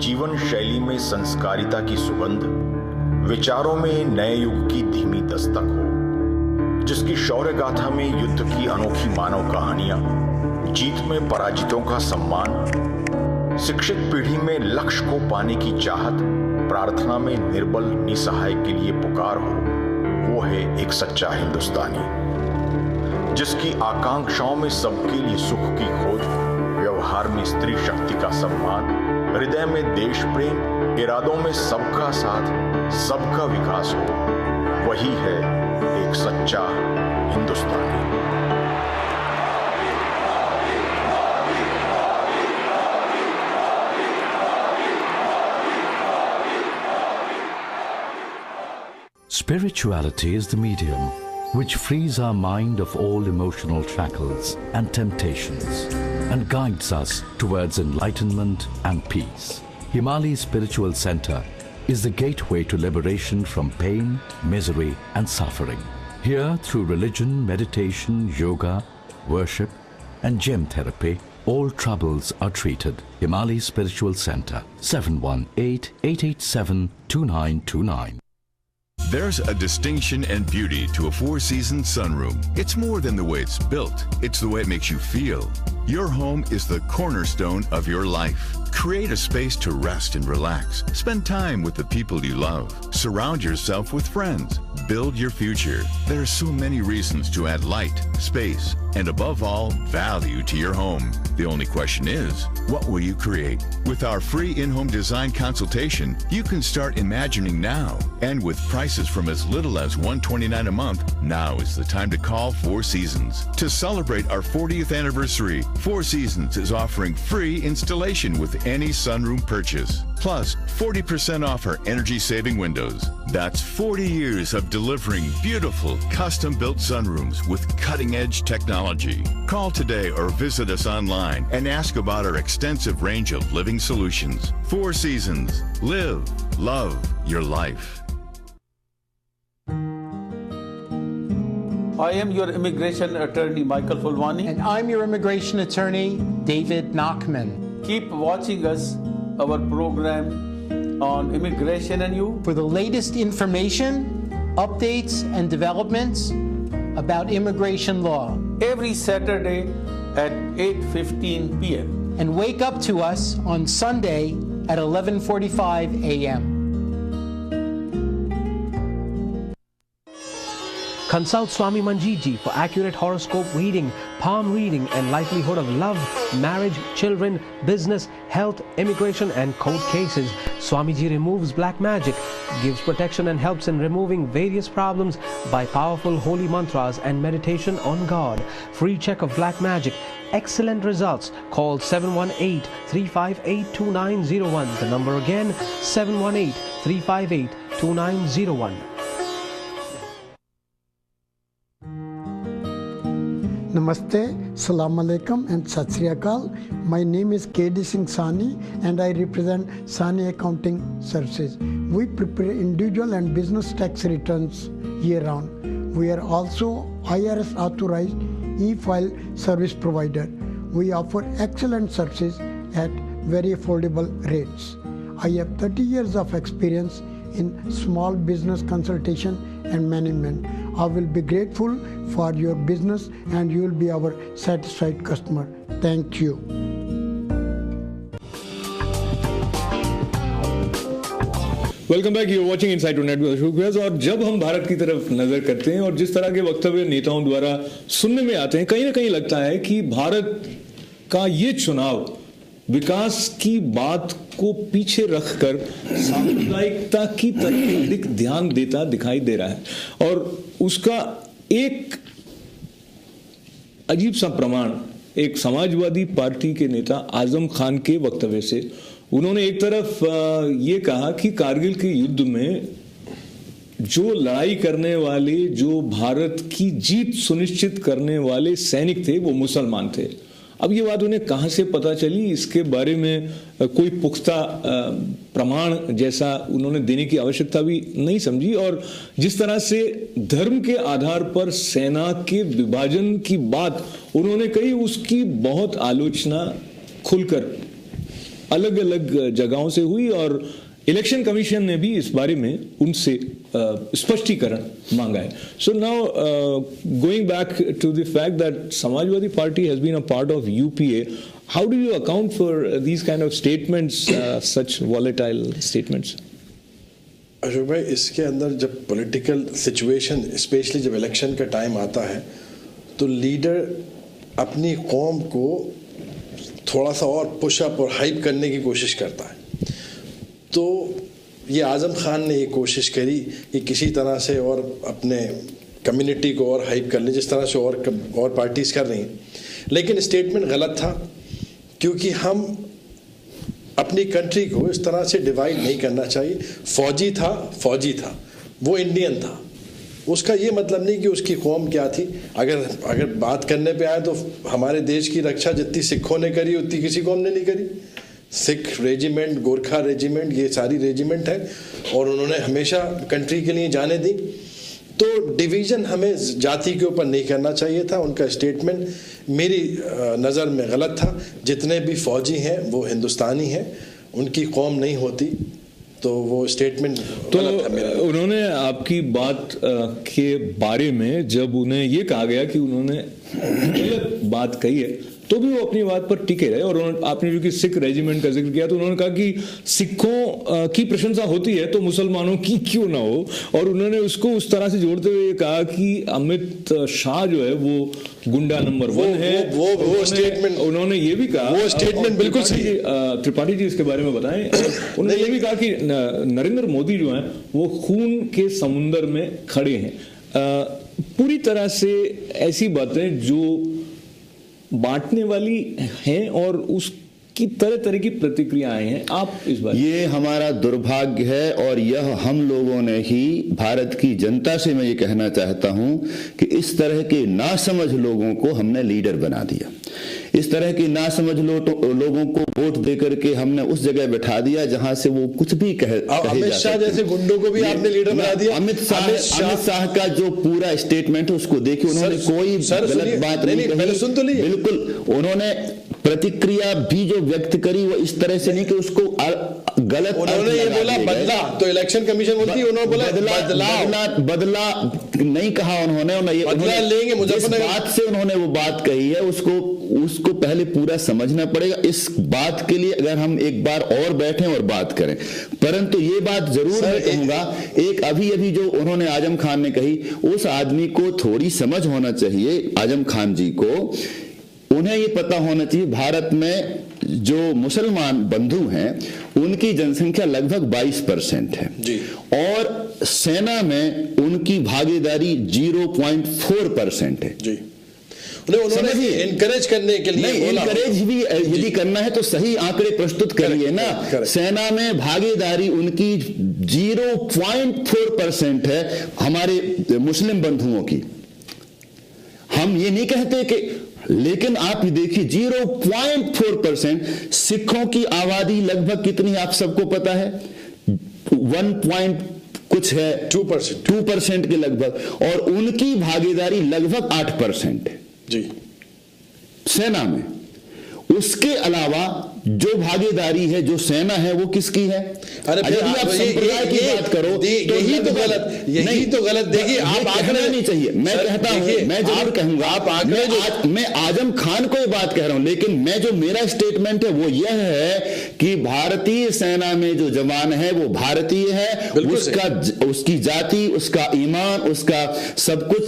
जीवन शैली में संस्कारिता की सुगंध, विचारों में नए युग की धीमी दस्तक हो, जिसकी शौर्य गाथा में युद्ध की अनोखी मानव कहानियां, जीत में पराजितों का सम्मान, शिक्षित पीढ़ी में लक्ष्य को पाने की चाहत, प्रार्थना में निर्बल निसहाय के लिए पुकार हो, वो है एक सच्चा हिंदुस्तानी जिसकी आकांक्षाओं में सबके लिए सुख की खोज, व्यवहार में स्त्री शक्ति का सम्मान, हृदय में देश प्रेम, इरादों में सबका साथ, सबका विकास हो, वही है एक सच्चा हिंदुस्तानी। Spirituality is the medium which frees our mind of all emotional shackles and temptations and guides us towards enlightenment and peace. Himali Spiritual Center is the gateway to liberation from pain, misery and suffering. Here, through religion, meditation, yoga, worship and gem therapy, all troubles are treated. Himali Spiritual Center, 718-887-2929. There's a distinction and beauty to a Four Seasons sunroom. It's more than the way it's built. It's the way it makes you feel. Your home is the cornerstone of your life. Create a space to rest and relax. Spend time with the people you love. Surround yourself with friends. Build your future. There are so many reasons to add light, space, and above all, value to your home. The only question is, what will you create? With our free in-home design consultation, you can start imagining now. And with prices from as little as $129 a month, now is the time to call Four Seasons. To celebrate our 40th anniversary, Four Seasons is offering free installation with any sunroom purchase. Plus, 40% off our energy-saving windows. That's 40 years of delivering beautiful, custom-built sunrooms with cutting-edge technology. Call today or visit us online and ask about our extensive range of living solutions. Four Seasons. Live, love your life. I am your immigration attorney, Michael Fulwani. And I'm your immigration attorney, David Nachman. Keep watching us, our program on Immigration and You. For the latest information, updates, and developments about immigration law. Every Saturday at 8:15 p.m. And wake up to us on Sunday at 11:45 a.m. Consult Swami Manjeet Ji for accurate horoscope reading, palm reading, and likelihood of love, marriage, children, business, health, immigration, and court cases. Swami Ji removes black magic, gives protection, and helps in removing various problems by powerful holy mantras and meditation on God. Free check of black magic. Excellent results. Call 718-358-2901. The number again, 718-358-2901. Namaste, Salam Alaikum and Sat Sri Akal. My name is K.D. Singh Sani and I represent Sani Accounting Services. We prepare individual and business tax returns year round. We are also IRS authorized e-file service provider. We offer excellent services at very affordable rates. I have 30 years of experience in small business consultation and management. I will be grateful for your business and you will be our satisfied customer. Thank you. Welcome back, you watching inside tonight with Ashok Vyas. और जब हम भारत की तरफ नजर करते हैं और जिस तरह के वक्तव्य नेताओं द्वारा सुनने में आते हैं, कहीं ना कहीं लगता है कि भारत का ये चुनाव विकास की बात को पीछे रखकर सांप्रदायिकता की तरफ अधिक ध्यान देता दिखाई दे रहा है। और उसका एक अजीब सा प्रमाण एक समाजवादी पार्टी के नेता आजम खान के वक्तव्य से। उन्होंने एक तरफ ये कहा कि कारगिल के युद्ध में जो लड़ाई करने वाले, जो भारत की जीत सुनिश्चित करने वाले सैनिक थे वो मुसलमान थे। अब ये बात उन्हें कहां से पता चली, इसके बारे में कोई पुख्ता प्रमाण जैसा उन्होंने देने की आवश्यकता भी नहीं समझी। और जिस तरह से धर्म के आधार पर सेना के विभाजन की बात उन्होंने कही, उसकी बहुत आलोचना खुलकर अलग अलग जगहों से हुई और इलेक्शन कमीशन ने भी इस बारे में उनसे स्पष्टीकरण मांगा है। So now going back to the fact that Samajwadi party has been a part of UPA, how do you account for these kind of statements, such volatile statements? Ashok भाई, इसके अंदर जब पॉलिटिकल सिचुएशन, स्पेशली जब इलेक्शन का टाइम आता है, तो लीडर अपनी कौम को थोड़ा सा और पुशअप और हाइप करने की कोशिश करता है। तो ये आज़म खान ने ये कोशिश करी कि किसी तरह से और अपने कम्युनिटी को और हाइप कर ले, जिस तरह से और पार्टीज कर रही हैं। लेकिन स्टेटमेंट गलत था, क्योंकि हम अपनी कंट्री को इस तरह से डिवाइड नहीं करना चाहिए। फौजी था, वो इंडियन था। उसका ये मतलब नहीं कि उसकी कौम क्या थी। अगर बात करने पे आए तो हमारे देश की रक्षा जितनी सिखों ने करी उतनी किसी कौम ने नहीं करी। सिख रेजिमेंट, गोरखा रेजिमेंट, ये सारी रेजिमेंट है और उन्होंने हमेशा कंट्री के लिए जाने दी। तो डिवीज़न हमें जाति के ऊपर नहीं करना चाहिए था। उनका स्टेटमेंट मेरी नज़र में गलत था। जितने भी फ़ौजी हैं वो हिंदुस्तानी हैं, उनकी कौम नहीं होती, तो वो स्टेटमेंट तो उन्होंने आपकी बात के बारे में जब उन्हें ये कहा गया कि उन्होंने गलत बात कही है, तो भी वो अपनी बात पर टिके रहे। और आपने जो कि सिख रेजिमेंट का जिक्र किया, तो उन्होंने कहा कि सिखों की प्रशंसा होती है तो मुसलमानों की क्यों ना हो। और उन्होंने उसको उस तरह से जोड़ते हुए कहा कि अमित शाह जो है वो गुंडा नंबर 1 है। वो स्टेटमेंट उन्होंने ये भी कहा, वो स्टेटमेंट बिल्कुल सही। त्रिपाठी जी इसके बारे में बताएं। उन्होंने ये भी कहा कि नरेंद्र मोदी जो है वो खून के समुंदर में खड़े हैं। पूरी तरह से ऐसी बातें जो बांटने वाली हैं और उसकी तरह तरह की प्रतिक्रियाएं हैं। आप इस बात, ये हमारा दुर्भाग्य है और यह हम लोगों ने ही, भारत की जनता से मैं ये कहना चाहता हूं कि इस तरह के नासमझ लोगों को हमने लीडर बना दिया। इस तरह की नासमझ लोगों को वोट देकर के हमने उस जगह बैठा दिया जहां से वो कुछ भी कहे अमित शाह जैसे गुंडों को भी आपने लीडर बना दिया। अमित शाह का जो पूरा स्टेटमेंट है उसको देखिए, उन्होंने कोई गलत बात नहीं कही। सुन तो लीजिए, बिल्कुल उन्होंने प्रतिक्रिया भी जो व्यक्त करी वो इस तरह से नहीं कि उसको गलत, उन्होंने ये बोला बदला, तो इलेक्शन कमीशन बोलती है उन्होंने बोला बदला नहीं कहा उन्होंने, बदला लेंगे मुजफ्फरनगर। बात से उन्होंने वो बात कही है, उसको पहले पूरा समझना पड़ेगा। इस बात के लिए अगर हम एक बार और बैठें और बात करें, परंतु ये बात जरूर मैं कहूंगा, एक अभी जो उन्होंने आजम खान ने कही, उस आदमी को थोड़ी समझ होना चाहिए, आजम खान जी को। उन्हें ये पता होना चाहिए भारत में जो मुसलमान बंधु हैं उनकी जनसंख्या लगभग 22% है जी, और सेना में उनकी भागीदारी 0.4% है जी। उन्होंने एनकरेज करने के लिए नहीं, एनकरेज भी यदि करना है तो सही आंकड़े प्रस्तुत करिए ना। सेना में भागीदारी उनकी 0.4% है हमारे मुस्लिम बंधुओं की। हम ये नहीं कहते कि, लेकिन आप देखिए 0.4%। सिखों की आबादी लगभग कितनी आप सबको पता है, 1 कुछ है, 2% के लगभग, और उनकी भागीदारी लगभग 8% है जी सेना में। उसके अलावा जो भागीदारी है, जो सेना है, वो किसकी है? अरे यदि आप संप्रदाय की बात करो तो यही तो गलत, यही तो गलत। देखिए आप आंकड़े नहीं चाहिए, मैं कहता हूं, मैं जरूर कहूंगा, आप आंकड़े मैं आजम खान को ये बात कह रहा हूं, लेकिन मैं जो मेरा स्टेटमेंट है वो यह है कि भारतीय सेना में जो जवान है वो भारतीय है, उसकी जाति, उसका ईमान, उसका सब कुछ,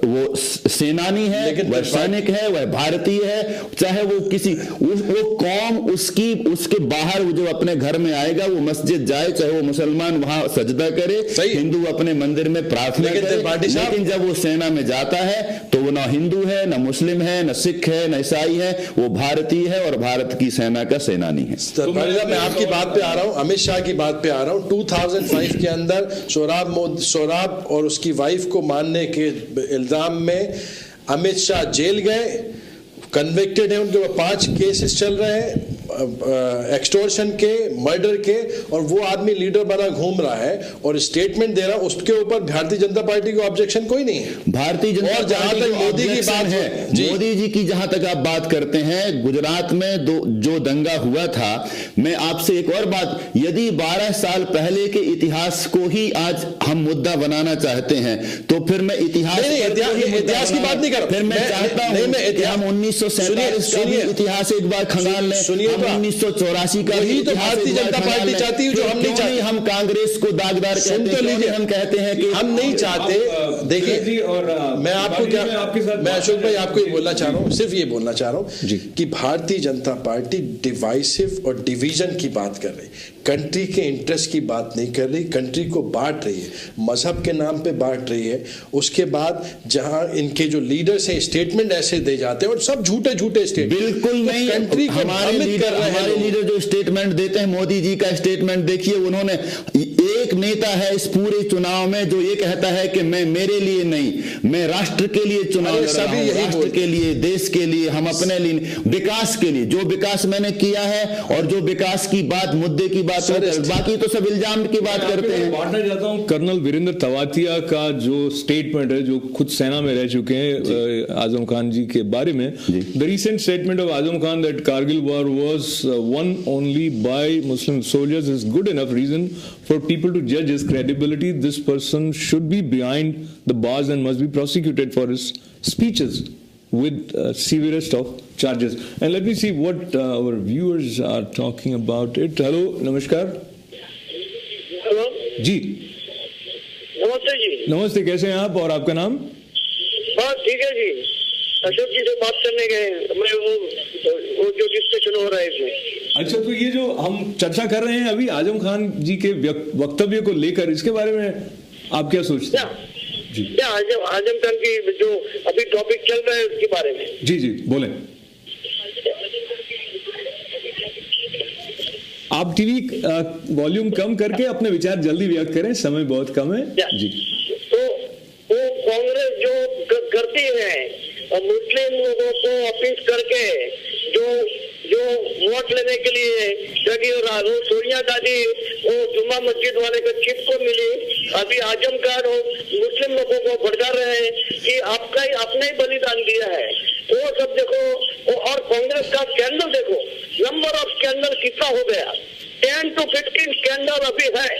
वो सेनानी है, वह सैनिक है, वह भारतीय है। चाहे वो किसी वो कौम उसके बाहर जो अपने घर में आएगा वो मस्जिद जाए, चाहे वो मुसलमान वहां सजदा करे, हिंदू अपने मंदिर में प्रार्थना करे, लेकिन जब वो सेना में जाता है तो वो ना हिंदू है, ना मुस्लिम है, ना सिख है, ना ईसाई है, वो भारतीय है और भारत की सेना का सेनानी है। तो मैं आपकी बात पे आ रहा हूं, अमित शाह की बात पे आ रहा हूं। 2005 के अंदर सोराब और उसकी वाइफ को मारने के इल्जाम में अमित शाह जेल गए, कन्विक्टेड है, उनके ऊपर 5 केसेस चल रहे हैं, एक्सटॉर्शन के, मर्डर के, और वो आदमी लीडर बना घूम रहा है और स्टेटमेंट दे रहा है। उसके ऊपर भारतीय जनता पार्टी को ऑब्जेक्शन कोई नहीं है। भारतीय जनता और जहां तक मोदी की बात है, मोदी जी की जहां तक आप बात करते हैं, गुजरात में जो दंगा हुआ था, मैं आपसे एक और बात, यदि 12 साल पहले के इतिहास को ही आज हम मुद्दा बनाना चाहते हैं तो फिर मैं इतिहास की बात नहीं कर, फिर मैं चाहता हूं कि हम 1947 का इतिहास एक बार खंगाल लें, 1984 का वही तो भारतीय जनता पार्टी चाहती है जो हम नहीं चाहते। हम कांग्रेस को दागदार कहते हैं, हम कहते हैं कि हम नहीं चाहते। देखिए, और मैं आपको क्या, मैं अशोक भाई आपको ये बोलना चाह रहा हूँ, सिर्फ ये बोलना चाह रहा हूँ कि भारतीय जनता पार्टी डिवाइसिव और डिवीजन की बात कर रही, कंट्री के इंटरेस्ट की बात नहीं कर रही, कंट्री को बांट रही है, मजहब के नाम पे बांट रही है। उसके बाद जहां इनके जो लीडर्स हैं स्टेटमेंट ऐसे दे जाते हैं और सब झूठे स्टेटमेंट, बिल्कुल नहीं। कंट्री को हमारे लीडर जो स्टेटमेंट देते हैं, मोदी जी का स्टेटमेंट देखिए, उन्होंने, एक नेता है इस पूरे चुनाव में जो ये कहता है कि मैं मेरे लिए नहीं, मैं राष्ट्र के लिए चुनाव लड़ रहा हूं, राष्ट्र के लिए, देश के लिए, हम अपने लिए, विकास के लिए, जो विकास मैंने किया है और जो विकास की बात, मुद्दे की बात, बाकी तो सब इल्जाम की बात करते हैं। बांटना चाहता हूं कर्नल वीरेंद्र तवातिया का जो स्टेटमेंट है, जो खुद सेना में रह चुके हैं, आजम खान जी के बारे में, the recent statement of Azam Khan that Kargil war was won only by Muslim soldiers is good enough reason for people to judge his credibility. This person should be behind the bars and must be prosecuted for his speeches with severest of charges. And let me see what our viewers are talking about it. Hello, namaskar. Hello. जी नमस्ते जी। नमस्ते, कैसे हैं आप और आपका नाम? बस ठीक है जी। अशोक जी जो बात करने गए, मैं वो जो डिस्कशन हो रहा है इसमें। अच्छा, तो ये जो हम चर्चा कर रहे हैं अभी आजम खान जी के वक्तव्य को लेकर, इसके बारे में आप क्या सोचते हैं? या आजम खान की जो अभी टॉपिक चल रहा है उसके बारे में। जी जी बोलें। आप टीवी वॉल्यूम कम करके अपने विचार जल्दी व्यक्त करें, समय बहुत कम है जी। तो वो कांग्रेस जो करती है मुस्लिम लोगों को अपील करके जो वोट लेने के लिए लगी, और सोनिया गांधी वो जुम्मा मस्जिद वाले का चिप को मिली, अभी आजम खान मुस्लिम लोगों को भड़का रहे हैं कि आपने ही बलिदान दिया है, वो सब देखो। और कांग्रेस का स्कैंडल देखो, नंबर ऑफ स्कैंडल कितना हो गया, 10 to 15 स्कैंडल अभी है।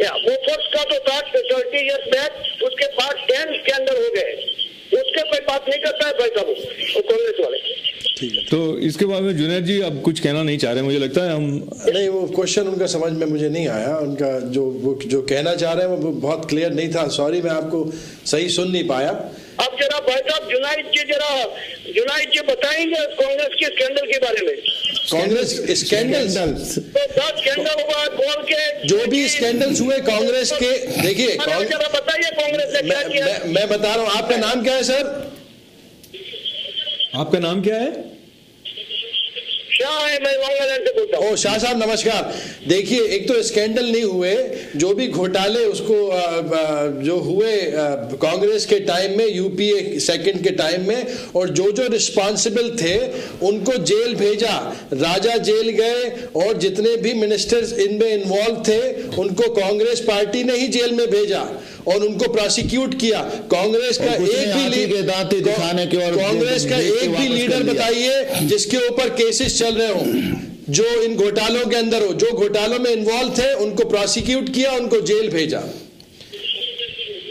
या वो फर्स्ट का तो था 30 ईयर्स बैक, उसके बाद 10 स्कैंडल हो गए, उसके कोई बात नहीं करता है भाई साहब वो कांग्रेस वाले। तो इसके बाद में जुनैद जी अब कुछ कहना नहीं चाह रहे, मुझे लगता है हम नहीं, वो क्वेश्चन उनका समझ में मुझे नहीं आया, उनका जो कहना चाह रहे हैं वो बहुत क्लियर नहीं था, सॉरी मैं आपको सही सुन नहीं पाया। अब जरा भाई साहब जुनाइद जी बताएंगे कांग्रेस के स्कैंडल के बारे में। कांग्रेस स्कैंडल तो स्कैंडल हुआ बोल के, जो भी स्कैंडल्स हुए कांग्रेस के, देखिए जरा बताइए कांग्रेस ने क्या किया। मैं बता रहा हूँ, आपका नाम क्या है सर? आपका नाम क्या है? शाह है, मैं वांगलैंड से बोलता हूँ। शाह साहब नमस्कार। देखिए, एक तो स्कैंडल नहीं हुए, जो भी घोटाले उसको जो हुए कांग्रेस के टाइम में, यूपीए सेकंड के टाइम में, और जो रिस्पॉन्सिबल थे उनको जेल भेजा, राजा जेल गए, और जितने भी मिनिस्टर्स इनमें इन्वॉल्व थे उनको कांग्रेस पार्टी ने ही जेल में भेजा और उनको प्रोसिक्यूट किया। कांग्रेस का एक भी लीडर बताइए जिसके ऊपर केसेस चल रहे हो, जो इन घोटालों के अंदर हो, जो घोटालों में इन्वॉल्व थे उनको प्रोसिक्यूट किया, उनको जेल भेजा।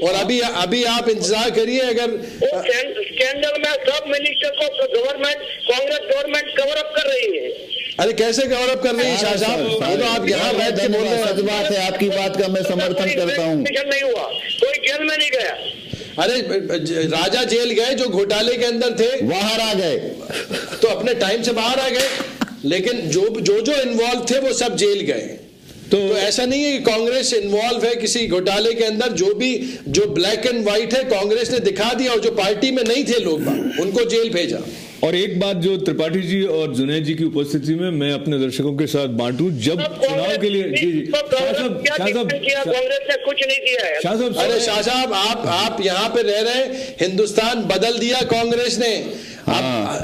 और अभी आप इंतजार करिए, अगर स्कैंडल में सब मिनिस्टर को कांग्रेस गवर्नमेंट कवर अप कर रही है। अरे कैसे कवर अप कर रही है शाह साहब? तो आप यहाँ बैठ के बोल रहे हैं। सच बात है, आपकी बात का मैं समर्थन करता हूँ। नहीं हुआ, कोई जेल में नहीं गया। अरे राजा जेल गए, जो घोटाले के अंदर थे बाहर आ गए, तो अपने टाइम से बाहर आ गए, लेकिन जो इन्वॉल्व थे वो सब जेल गए। तो ऐसा नहीं है कि कांग्रेस इन्वॉल्व है किसी घोटाले के अंदर, जो ब्लैक एंड व्हाइट है कांग्रेस ने दिखा दिया, और जो पार्टी में नहीं थे लोग उनको जेल भेजा। और एक बात जो त्रिपाठी जी और जुनैद जी की उपस्थिति में मैं अपने दर्शकों के साथ बांटूं, जब चुनाव के लिए जी कांग्रेस ने कुछ नहीं किया है। अरे शाह साहब, आप यहाँ पे रह रहे हैं, हिंदुस्तान बदल दिया कांग्रेस ने,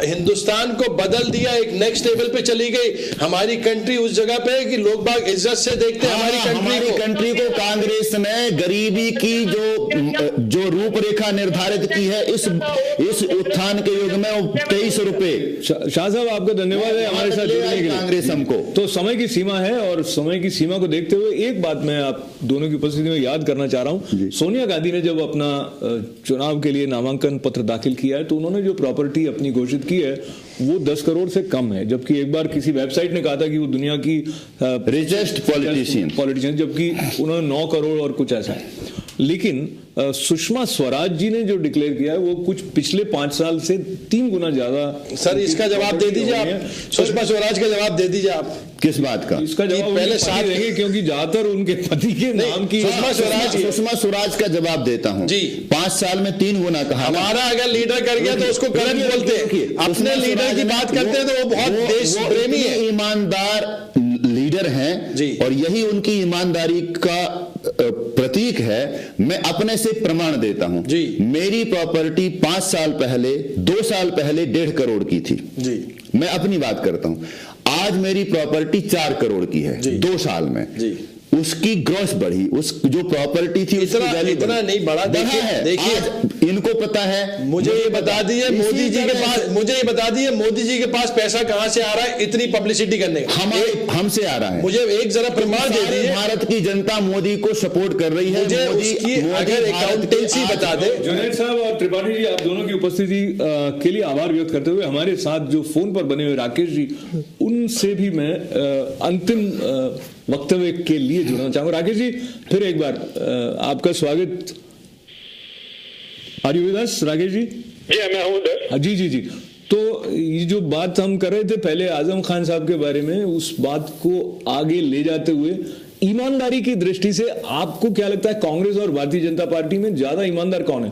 हिंदुस्तान को बदल दिया, एक नेक्स्ट लेवल पे चली गई। हमारी कंट्री उस जगह पे है कि लोग बाग इज्जत से देखते हैं हमारी कंट्री को। कांग्रेस ने गरीबी की जो रूपरेखा निर्धारित की है इस उत्थान के युग में, 23 रुपए। शाह साहब आपका धन्यवाद है हमारे साथ जुड़ने के लिए। कांग्रेस हमको तो समय की सीमा है, और समय की सीमा को देखते हुए एक बात मैं आप दोनों की उपस्थिति में याद करना चाह रहा हूं। सोनिया गांधी ने जब अपना चुनाव के लिए नामांकन पत्र दाखिल किया है, तो उन्होंने जो प्रॉपर्टी अपनी घोषित की है वो 10 करोड़ से कम है, जबकि एक बार किसी वेबसाइट ने कहा था कि वो दुनिया की रिचेस्ट पॉलिटिशियन, जबकि उन्होंने 9 करोड़ और कुछ ऐसा है। लेकिन सुषमा स्वराज जी ने जो डिक्लेयर किया है वो कुछ पिछले 5 साल से 3 गुना ज्यादा। सर इसका जवाब दे दीजिए आप, सुषमा स्वराज का जवाब दे दीजिए आप। किस बात का? इसका जवाब पहले साथ देंगे, क्योंकि ज्यादातर उनके पति के नाम की। सुषमा स्वराज का जवाब देता हूं जी। 5 साल में 3 गुना कहा। हमारा अगर लीडर कर गया तो उसको गलत बोलते हैं, अपने लीडर की बात करते हैं तो वो बहुत देश प्रेमी है, ईमानदार लीडर हैं और यही उनकी ईमानदारी का प्रतीक है। मैं अपने से प्रमाण देता हूं जी। मेरी प्रॉपर्टी 5 साल पहले, 2 साल पहले 1.5 करोड़ की थी जी। मैं अपनी बात करता हूं, आज मेरी प्रॉपर्टी 4 करोड़ की है 2 साल में जी। उसकी ग्रॉस बढ़ी, उस जो प्रॉपर्टी थी इतना नहीं बढ़ा। देखिए इनको पता है। मुझे ये बता दिए मोदी जी के पास पैसा कहां से आ रहा है इतनी पब्लिसिटी करने का? हमसे आ रहा है। मुझे एक जरा प्रमाण दे दीजिए। भारत की जनता मोदी को सपोर्ट कर रही है। मुझे उसकी अगर अकाउंटेंसी बता दे। जुनैद साहब और त्रिपाठी जी, आप दोनों की उपस्थिति के लिए आभार व्यक्त करते हुए हमारे साथ जो फोन पर बने हुए राकेश जी, उनसे भी मैं अंतिम वक्तव्य के लिए जुड़ना चाहूंगा। राकेश जी, फिर एक बार आपका स्वागत। Are you with us Rakesh ji? जी मैं हूं उधर। जी। तो ये जो बात हम कर रहे थे पहले आजम खान साहब के बारे में, उस बात को आगे ले जाते हुए ईमानदारी की दृष्टि से आपको क्या लगता है, कांग्रेस और भारतीय जनता पार्टी में ज्यादा ईमानदार कौन है?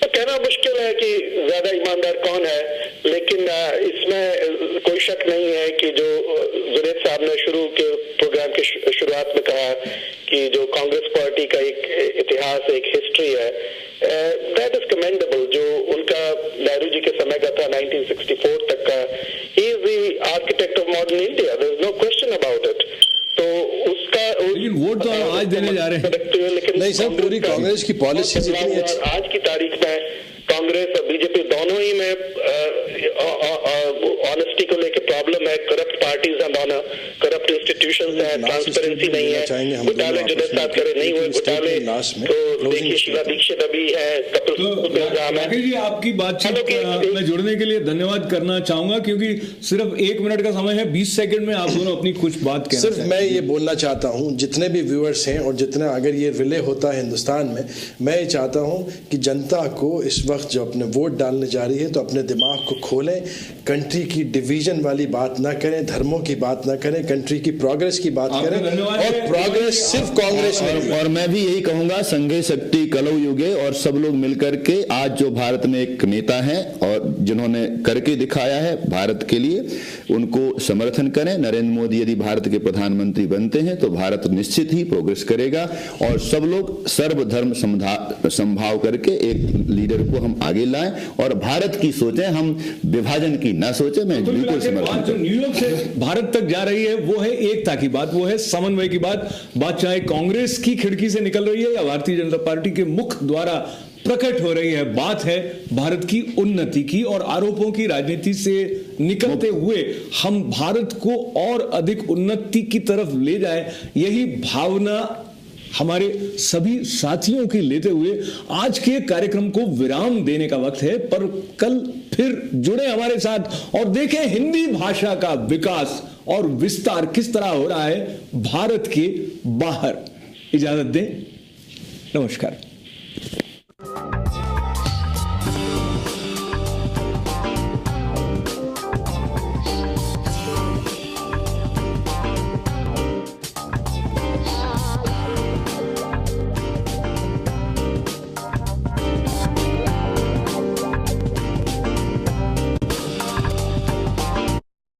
तो कहना मुश्किल है कि ज्यादा ईमानदार कौन है, लेकिन इसमें कोई शक नहीं है कि जो जुनैद साहब ने शुरू के प्रोग्राम के शुरुआत में कहा कि जो कांग्रेस पार्टी का एक इतिहास, एक हिस्ट्री है, दैट इज कमेंडेबल। जो उनका नेहरू जी के समय का था 1964 तक का, he is the architect of modern India, there is no question about it. तो उसका लेकिन वोट तो आज देने जा रहे हैं। लेकिन नहीं सर, पूरी कांग्रेस की पॉलिसी जितनी आज की तारीख में कांग्रेस और बीजेपी दोनों ही में ऑनेस्टी को लेकर प्रॉब्लम है। करप्ट पार्टीज हैं दोनों, करप्ट इंस्टीट्यूशंस हैं, ट्रांसपेरेंसी नहीं है, घोटाले जुनैद साहब करे नहीं हुए घोटाले, तो देखिए शीला दीक्षित अभी है, कपिल इल्जाम है। जी आपकी बातचीत में जुड़ने के लिए धन्यवाद करना चाहूंगा, क्योंकि सिर्फ 1 मिनट का समय है, 20 सेकंड में आप दोनों अपनी कुछ बात कहना। सिर्फ मैं ये बोलना चाहता हूँ, जितने भी व्यूअर्स हैं और जितना अगर ये रिले होता है हिंदुस्तान में, मैं ये चाहता हूँ कि जनता को इस वक्त जो अपने वोट डालने जा रही है तो अपने दिमाग को खोलें, कंट्री की डिवीजन वाली बात ना करें, धर्मों की बात ना करें, कंट्री की प्रोग्रेस की बात करें, और प्रोग्रेस सिर्फ कांग्रेस नहीं। और मैं भी यही कहूंगा, संघे शक्ति कलौ युगे, और सब लोग मिलकर के आज जो भारत में एक नेता हैं और जिन्होंने करके दिखाया है भारत के लिए, उनको समर्थन करें। नरेंद्र मोदी यदि भारत के प्रधानमंत्री बनते हैं तो भारत निश्चित ही प्रोग्रेस करेगा, और सब लोग सर्वधर्म समभाव करके एक लीडर को हम आगे लाएं और भारत की सोचें, हम विभाजन की ना सोचें। मैं बिल्कुल समर्थन जो न्यूयॉर्क से भारत तक जा रही है वो है एकता की बात, वो है समन्वय की बात चाहे कांग्रेस की खिड़की से निकल रही है या भारतीय जनता पार्टी के मुख द्वारा प्रकट हो रही है। बात है भारत की उन्नति की, और आरोपों की राजनीति से निकलते हुए हम भारत को और अधिक उन्नति की तरफ ले जाए, यही भावना हमारे सभी साथियों की लेते हुए आज के कार्यक्रम को विराम देने का वक्त है। पर कल फिर जुड़े हमारे साथ और देखें हिंदी भाषा का विकास और विस्तार किस तरह हो रहा है भारत के बाहर। इजाजत दें, नमस्कार।